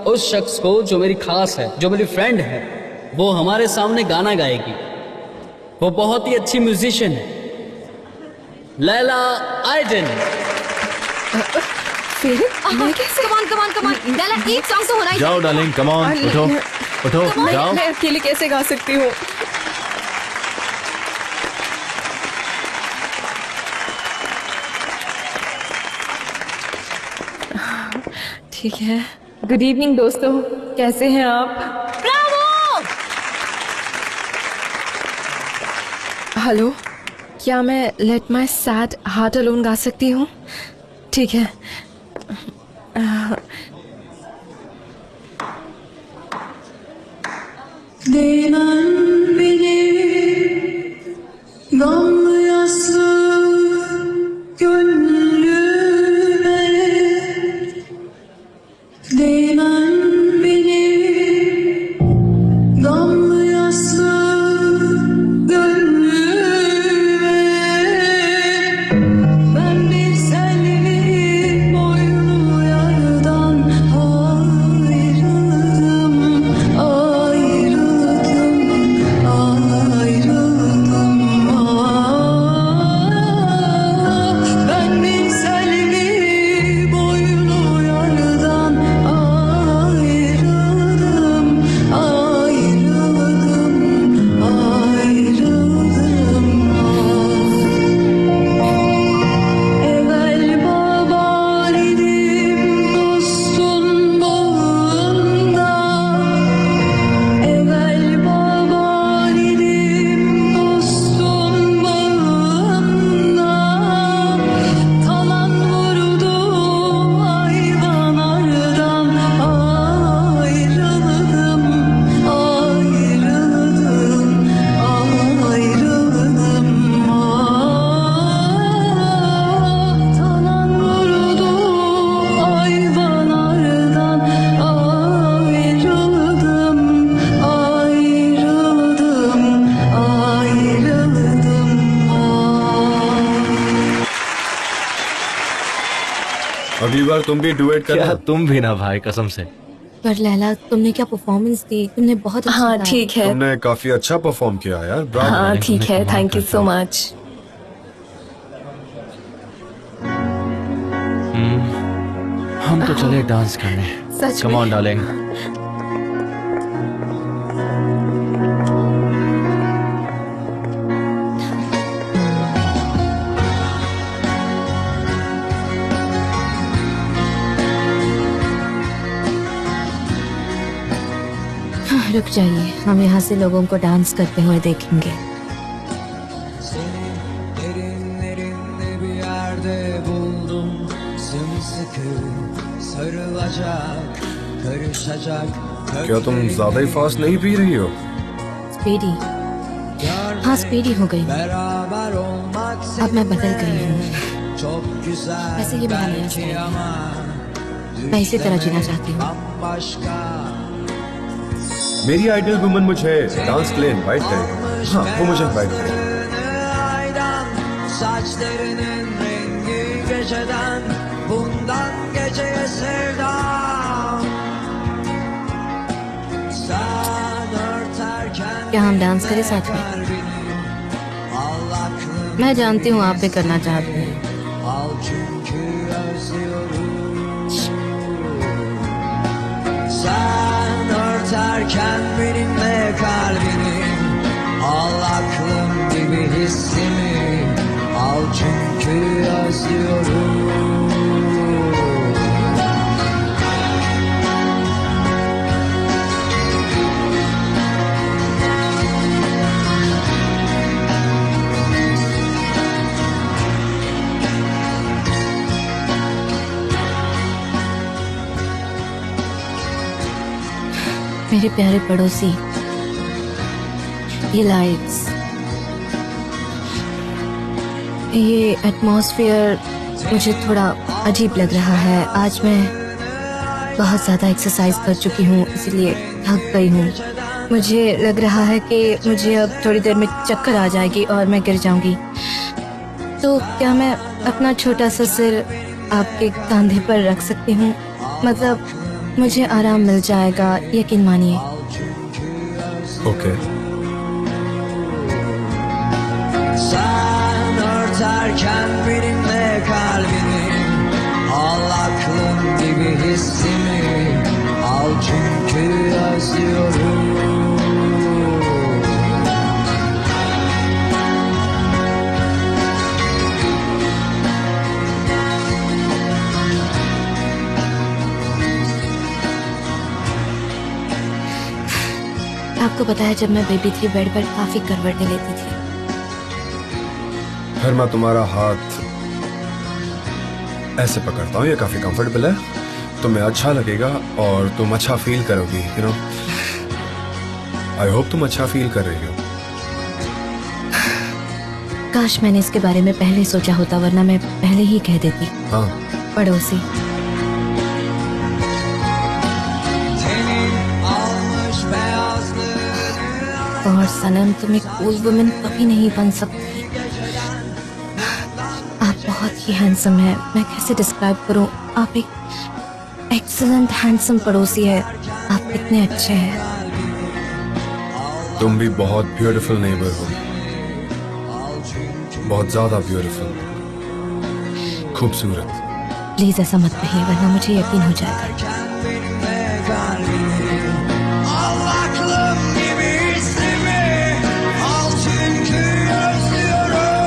Speaker 7: उस शख्स को जो मेरी खास है, जो मेरी फ्रेंड है। वो हमारे सामने गाना गाएगी। वो बहुत ही अच्छी म्यूजिशियन है, लैला आइडन।
Speaker 1: कमान लैला, एक सॉन्ग तो होना ही।
Speaker 2: जाओ डार्लिंग, कम ऑन, उठो उठो, जाओ।
Speaker 8: मैं अकेले कैसे गा सकती हूँ? ठीक है। गुड इवनिंग दोस्तों, कैसे हैं आप? हेलो, क्या मैं let my sad heart alone गा सकती हूँ? ठीक है।
Speaker 13: Değmen benim gamlı yaslı gönlüme, değmen benim gamlı yaslı gönlüme. Ben bir selvi boynu yardan ayrıldım, ayrıldım, ben bir selvi boynu yardan ayrıldım, ayrıldım. Evvel baban idim dostun bağında, evvel baban idim dostun bağında. Talan vurdu hayvanlardan ayrıldım, ayrıldım. Talan vurdu hayvanlardan ayrıldım,
Speaker 6: अगली बार तुम भी duet
Speaker 2: क्या
Speaker 6: करना।
Speaker 2: तुम भी ना भाई, कसम से।
Speaker 1: पर लैला, तुमने क्या परफॉर्मेंस दी। तुमने बहुत अच्छा
Speaker 8: हाँ
Speaker 1: गाया।
Speaker 8: ठीक है।
Speaker 6: तुमने काफी अच्छा परफॉर्म किया यार, ब्रावो।
Speaker 8: हाँ ठीक है, थैंक यू सो मच।
Speaker 2: हम तो चले डांस करने।
Speaker 8: सच
Speaker 2: कम
Speaker 8: में?
Speaker 2: On darling.
Speaker 1: रुक जाइए, हम यहाँ से लोगों को डांस करते हुए देखेंगे।
Speaker 13: Derinlerinde bir yerde buldum, sımsıkı sarılacak, karışacak.
Speaker 6: क्या तुम ज्यादा ही फास्ट नहीं पी रही हो?
Speaker 1: स्पीडी। हाँ, स्पीडी हो गई।
Speaker 13: Beraber olmak
Speaker 1: अब मैं बदल गई हूँ।
Speaker 13: Çok güzel
Speaker 1: वैसे ये मेरा नया
Speaker 13: belki
Speaker 1: स्टाइल
Speaker 13: ama
Speaker 1: है। मैं इसी तरह जीना चाहती हूँ।
Speaker 13: bambaşka.
Speaker 6: मेरी आइडियल वुमन मुझे डांस के लिए इनवाइट करेगी। हाँ, वो मुझे इनवाइट करेगी।
Speaker 13: Aydan saçlarının rengi geceden bundan geceye sevdam. Sen örterken
Speaker 1: क्या हम डांस करें साथ में?
Speaker 13: kalbini al aklım
Speaker 1: मैं जानती हूँ आप भी करना चाहते हैं।
Speaker 13: al çünkü özlüyorum. Sen örterken benimle kalbini al aklım gibi hissimi al çünkü özlüyorum.
Speaker 1: मेरे प्यारे पड़ोसी, ये लाइट्स, ये एटमॉस्फेयर मुझे थोड़ा अजीब लग रहा है। आज मैं बहुत ज़्यादा एक्सरसाइज कर चुकी हूँ, इसलिए थक गई हूँ। मुझे लग रहा है कि मुझे अब थोड़ी देर में चक्कर आ जाएगी और मैं गिर जाऊंगी। तो क्या मैं अपना छोटा सा सिर आपके कंधे पर रख सकती हूँ? मतलब मुझे आराम मिल जाएगा, यकीन मानिए।
Speaker 6: Okay.
Speaker 13: Sen örterken benimle kalbini al aklım gibi hissimi al çünkü özlüyorum.
Speaker 1: आपको पता है, जब मैं बेबी थी बेड पर काफी करवटें लेती थी।
Speaker 6: फिर मैं तुम्हारा हाथ ऐसे पकड़ता हूँ, ये काफी कंफर्टेबल है, तुम्हें अच्छा लगेगा और तुम अच्छा फील करोगी, यू नो। आई होप तुम अच्छा फील कर रही हो।
Speaker 1: काश मैंने इसके बारे में पहले सोचा होता, वरना मैं पहले ही कह देती।
Speaker 6: हाँ।
Speaker 1: पड़ोसी। और सनम, तुम एक कूल वुमेन कभी नहीं बन सकती। आप बहुत ही हैंडसम है, मैं कैसे डिस्क्राइब करूं। आप एक एक्सीलेंट हैंडसम पड़ोसी है। आप कितने अच्छे हैं।
Speaker 6: तुम भी बहुत ब्यूटीफुल नेबर हो, बहुत ज्यादा ब्यूटीफुल, खूबसूरत।
Speaker 1: प्लीज ऐसा मत कहिए, वरना मुझे यकीन हो जाएगा।
Speaker 13: Al aklım gibi hissimi al çünkü özlüyorum.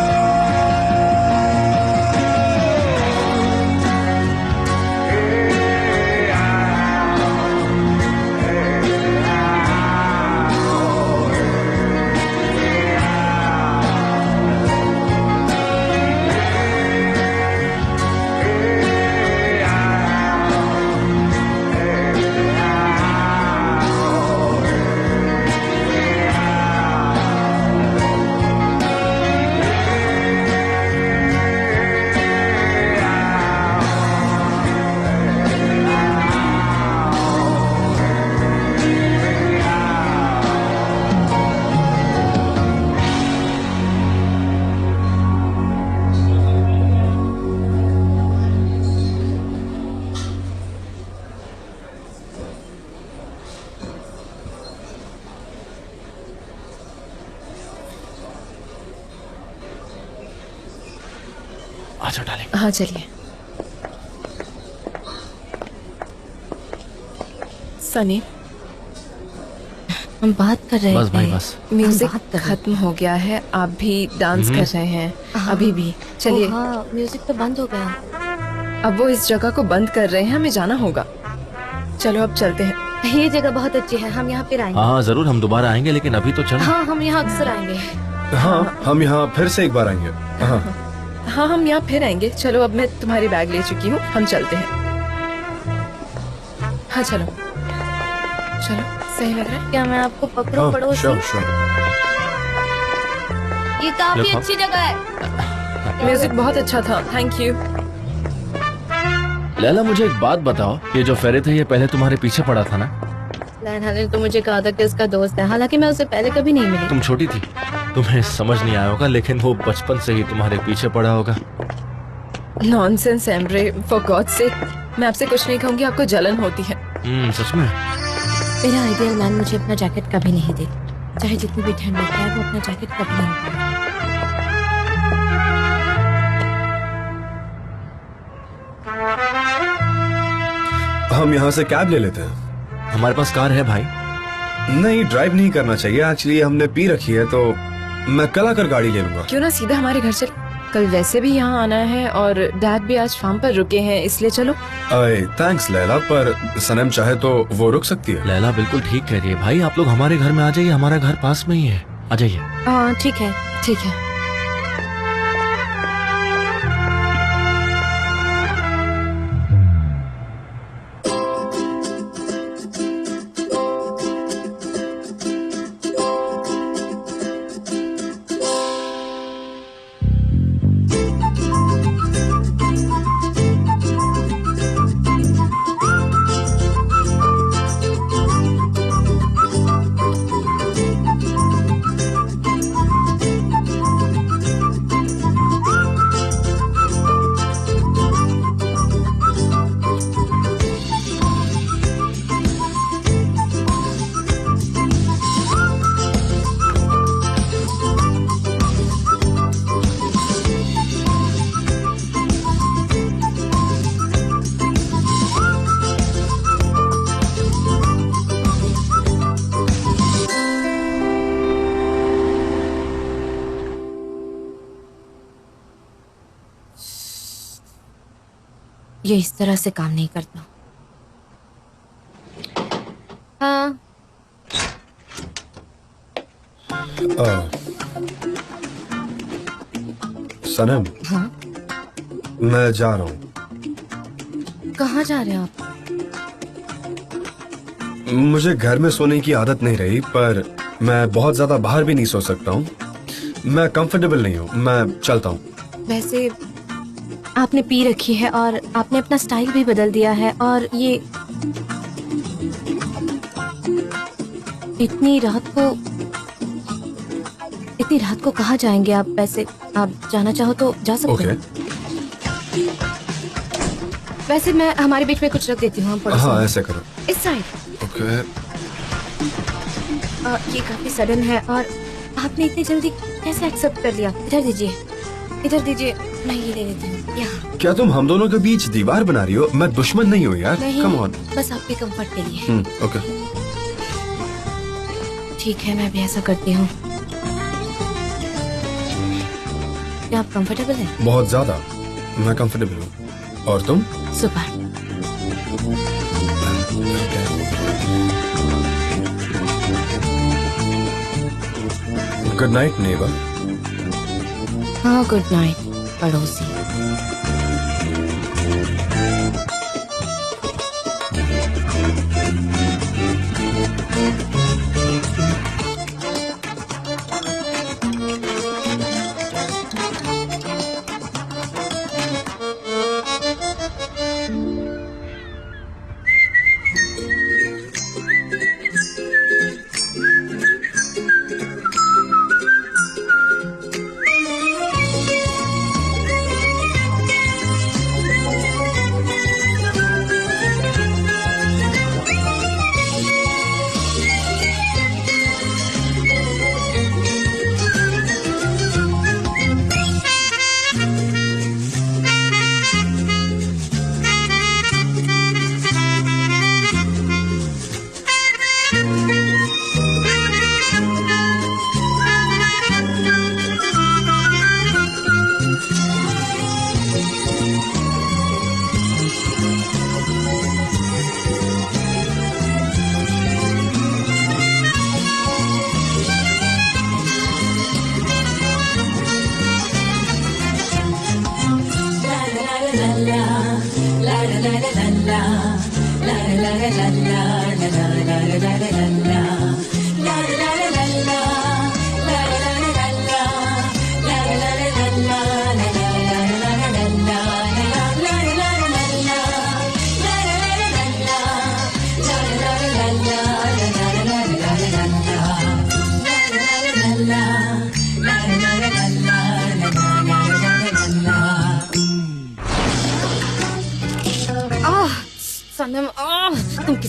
Speaker 2: आजा डालेंगे।
Speaker 8: हाँ चलिए। सनी,
Speaker 1: हम बात कर रहे
Speaker 2: बस
Speaker 1: थे।
Speaker 2: भाई बस।
Speaker 8: म्यूजिक
Speaker 1: बात कर रहे
Speaker 8: खत्म हो गया है, आप भी डांस कर रहे हैं अभी भी। चलिए।
Speaker 1: हाँ, म्यूजिक तो बंद हो गया।
Speaker 8: अब वो इस जगह को बंद कर रहे हैं, हमें जाना होगा। चलो अब चलते हैं।
Speaker 1: ये जगह बहुत अच्छी है, हम यहाँ फिर आएंगे।
Speaker 2: हाँ जरूर, हम दोबारा आएंगे, लेकिन अभी तो चलो।
Speaker 1: हाँ, हम यहाँ अक्सर आएंगे।
Speaker 6: हाँ, हम यहाँ फिर से एक बार आएंगे। हाँ।
Speaker 8: हाँ, हम यहाँ फिर आएंगे। चलो अब मैं तुम्हारी बैग ले चुकी हूँ, हम चलते हैं। हाँ चलो चलो, सही लग रहा है?
Speaker 1: क्या मैं आपको पकड़ूं पड़ोसी?
Speaker 6: Sure sure.
Speaker 1: ये काफी
Speaker 2: देखो।
Speaker 1: अच्छी जगह है।
Speaker 8: म्यूजिक बहुत अच्छा था, थैंक यू।
Speaker 3: लैला मुझे एक बात बताओ, ये जो फेरित है ये पहले तुम्हारे पीछे पड़ा था ना?
Speaker 1: लैला ने तो मुझे कहा था कि उसका दोस्त है, हालांकि मैं उससे पहले कभी नहीं मिली।
Speaker 3: तुम छोटी थी, तुम्हें समझ नहीं आया होगा, लेकिन वो बचपन से ही तुम्हारे पीछे पड़ा होगा।
Speaker 8: Nonsense Embry, for God sake, मैं आपसे कुछ नहीं कहूंगी, आपको जलन होती है।
Speaker 3: सच में?
Speaker 1: मेरा आइडियल मैन मुझे अपना जैकेट कभी नहीं दे, चाहे जितनी भी ठंड लगती है, वो अपना जैकेट कभी नहीं उतारता।
Speaker 6: हम यहाँ से कैब ले लेते हैं।
Speaker 3: हमारे पास कार है भाई।
Speaker 6: नहीं, ड्राइव नहीं करना चाहिए। एक्चुअली हमने पी रखी है, तो मैं कल आकर गाड़ी ले लूंगा।
Speaker 8: क्यों ना सीधा हमारे घर चले, कल वैसे भी यहाँ आना है और डैड भी आज फार्म पर रुके हैं, इसलिए चलो।
Speaker 6: थैंक्स लैला, पर सनम चाहे तो वो रुक सकती है।
Speaker 3: लैला बिल्कुल ठीक कह रही है भाई, आप लोग हमारे घर में आ जाइए, हमारा घर पास में ही है, आ जाइए।
Speaker 1: हाँ ठीक है,
Speaker 8: ठीक है।
Speaker 1: ये इस तरह से काम नहीं करता। हाँ
Speaker 6: सनम,
Speaker 1: हाँ
Speaker 6: मैं जा रहा हूँ।
Speaker 1: कहाँ जा रहे हैं आप?
Speaker 6: मुझे घर में सोने की आदत नहीं रही, पर मैं बहुत ज्यादा बाहर भी नहीं सो सकता हूँ। मैं कंफर्टेबल नहीं हूँ, मैं चलता हूँ।
Speaker 1: वैसे आपने पी रखी है और आपने अपना स्टाइल भी बदल दिया है, और ये इतनी रात को कहाँ जाएंगे आप? वैसे आप जाना चाहो तो जा सकते हैं। वैसे मैं हमारे बीच में कुछ रख देती हूँ।
Speaker 6: हाँ ऐसे करो।
Speaker 1: इस साइड।
Speaker 6: ओके।
Speaker 1: ये काफी सडन है और आपने इतनी जल्दी कैसे एक्सेप्ट कर लिया? इधर दीजिए, इधर दीजिए, मैं ये ले लेती हूँ। यहाँ।
Speaker 6: क्या तुम हम दोनों के बीच दीवार बना रही हो? मैं दुश्मन नहीं हूँ यार। Come on.
Speaker 1: बस आपके कंफर्ट के लिए।
Speaker 6: ओके
Speaker 1: ठीक है, मैं भी ऐसा करती हूँ। क्या आप कंफर्टेबल हैं?
Speaker 6: बहुत ज्यादा। मैं कंफर्टेबल हूँ। और तुम?
Speaker 1: सुपर।
Speaker 6: Good night neighbour.
Speaker 1: हाँ गुड नाइट पड़ोसी।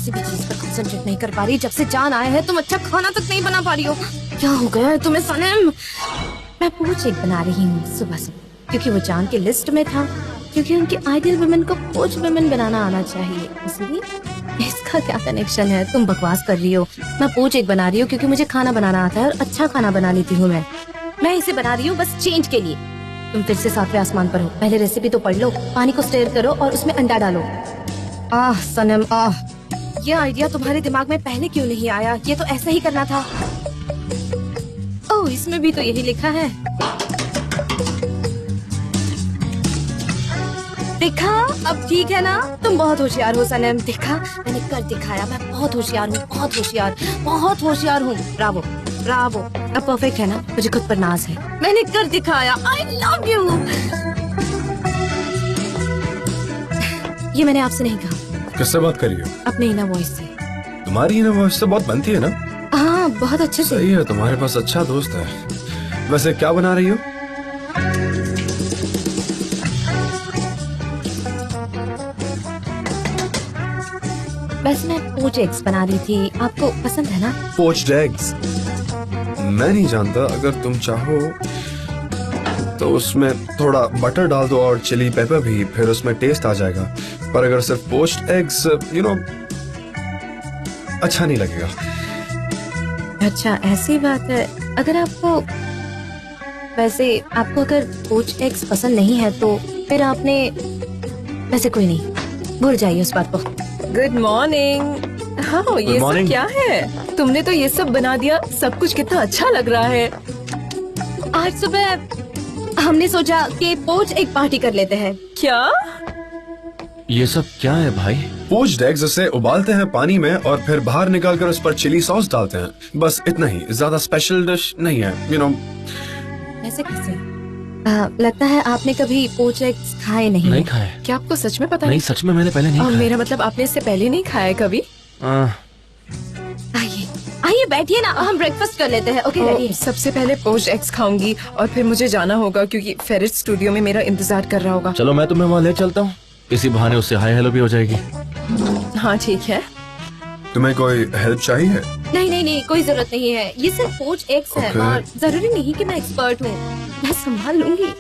Speaker 1: किसी भी चीज पर कंसंट्रेट नहीं कर पा रही। जब से जान आया है तुम अच्छा खाना तक नहीं बना पा रही हो। क्या हो गया है तुम्हें सनम? मैं पोच एग बना रही हूँ सुबह से, क्योंकि वो जान की लिस्ट में था, क्योंकि उनकी आइडियल वुमेन को पोच वुमेन बनाना आना चाहिए। इसलिए इसका क्या कनेक्शन है? तुम बकवास कर रही हो। मैं पोच एग बना रही हूँ क्योंकि मुझे खाना बनाना आता है और अच्छा खाना बना लेती हूँ मैं इसे बना रही हूँ बस चेंज के लिए। तुम फिर से 7वें आसमान पर हो। पहले रेसिपी तो पढ़ लो, पानी को स्टेयर करो और उसमें अंडा डालो। आह सनम आह, ये आइडिया तुम्हारे दिमाग में पहले क्यों नहीं आया? ये तो ऐसे ही करना था। ओह, इसमें भी तो यही लिखा है। देखा, अब ठीक है ना? तुम बहुत होशियार हो सनम। देखा, मैंने कर दिखाया। मैं बहुत होशियार हूँ, बहुत होशियार हूँ। Bravo Bravo. अब परफेक्ट है ना? मुझे खुद पर नाज है। मैंने कर दिखाया। I love you. ये मैंने आपसे नहीं कहा।
Speaker 6: किससे बात कर रही हो?
Speaker 1: अपने इनर वॉइस से।
Speaker 6: तुम्हारी इनर वॉइस से बहुत बनती है ना?
Speaker 1: हाँ, बहुत अच्छे से।
Speaker 6: सही है, तुम्हारे पास अच्छा दोस्त है। वैसे क्या बना रही हो?
Speaker 1: बस मैं पोच एग्स बना रही थी। आपको पसंद है ना?
Speaker 6: Poached eggs? मैं नहीं जानता। अगर तुम चाहो तो उसमें थोड़ा बटर डाल दो और चिली पेपर भी, फिर उसमें टेस्ट आ जाएगा। पर अगर सिर्फ पोच्ड एग्स अच्छा नहीं लगेगा।
Speaker 1: अच्छा, ऐसी बात है। अगर आपको अगर पोच एग्स पसंद नहीं है तो फिर आपने वैसे कोई नहीं, भूल जाइए उस बात को।
Speaker 8: Good morning. हाँ, ये सब क्या है? तुमने तो ये सब बना दिया। सब कुछ कितना अच्छा लग रहा है।
Speaker 1: आज सुबह हमने सोचा कि पोच एग पार्टी कर लेते हैं।
Speaker 8: क्या?
Speaker 2: ये सब क्या है भाई?
Speaker 6: पोच्ड एग्स उसे उबालते हैं पानी में और फिर बाहर निकालकर उस पर चिली सॉस डालते हैं। बस इतना ही, ज्यादा स्पेशल डिश नहीं है।
Speaker 1: ऐसे कैसे? लगता है आपने कभी पोच एग्स खाए नहीं।
Speaker 2: नहीं खाए।
Speaker 8: क्या आपको सच में पता
Speaker 2: नहीं, सच में मैंने पहले नहीं खाया।
Speaker 8: मेरा मतलब आपने इससे पहले नहीं खाया कभी?
Speaker 1: आइए आइए बैठिए ना, हम ब्रेकफास्ट कर लेते हैं। Okay, ready?
Speaker 8: सबसे पहले पोच एग्स खाऊंगी और फिर मुझे जाना होगा क्योंकि फेरिट स्टूडियो में मेरा इंतजार कर रहा होगा।
Speaker 2: चलो, मैं तुम्हें वहाँ ले चलता हूँ। इसी बहाने उससे हाय हेलो भी हो जाएगी।
Speaker 8: हाँ ठीक है।
Speaker 6: तुम्हें कोई हेल्प चाहिए?
Speaker 1: नहीं, कोई जरूरत नहीं है। ये सिर्फ पोच एग्स है और जरूरी नहीं कि मैं एक्सपर्ट हूँ। मैं संभाल लूंगी।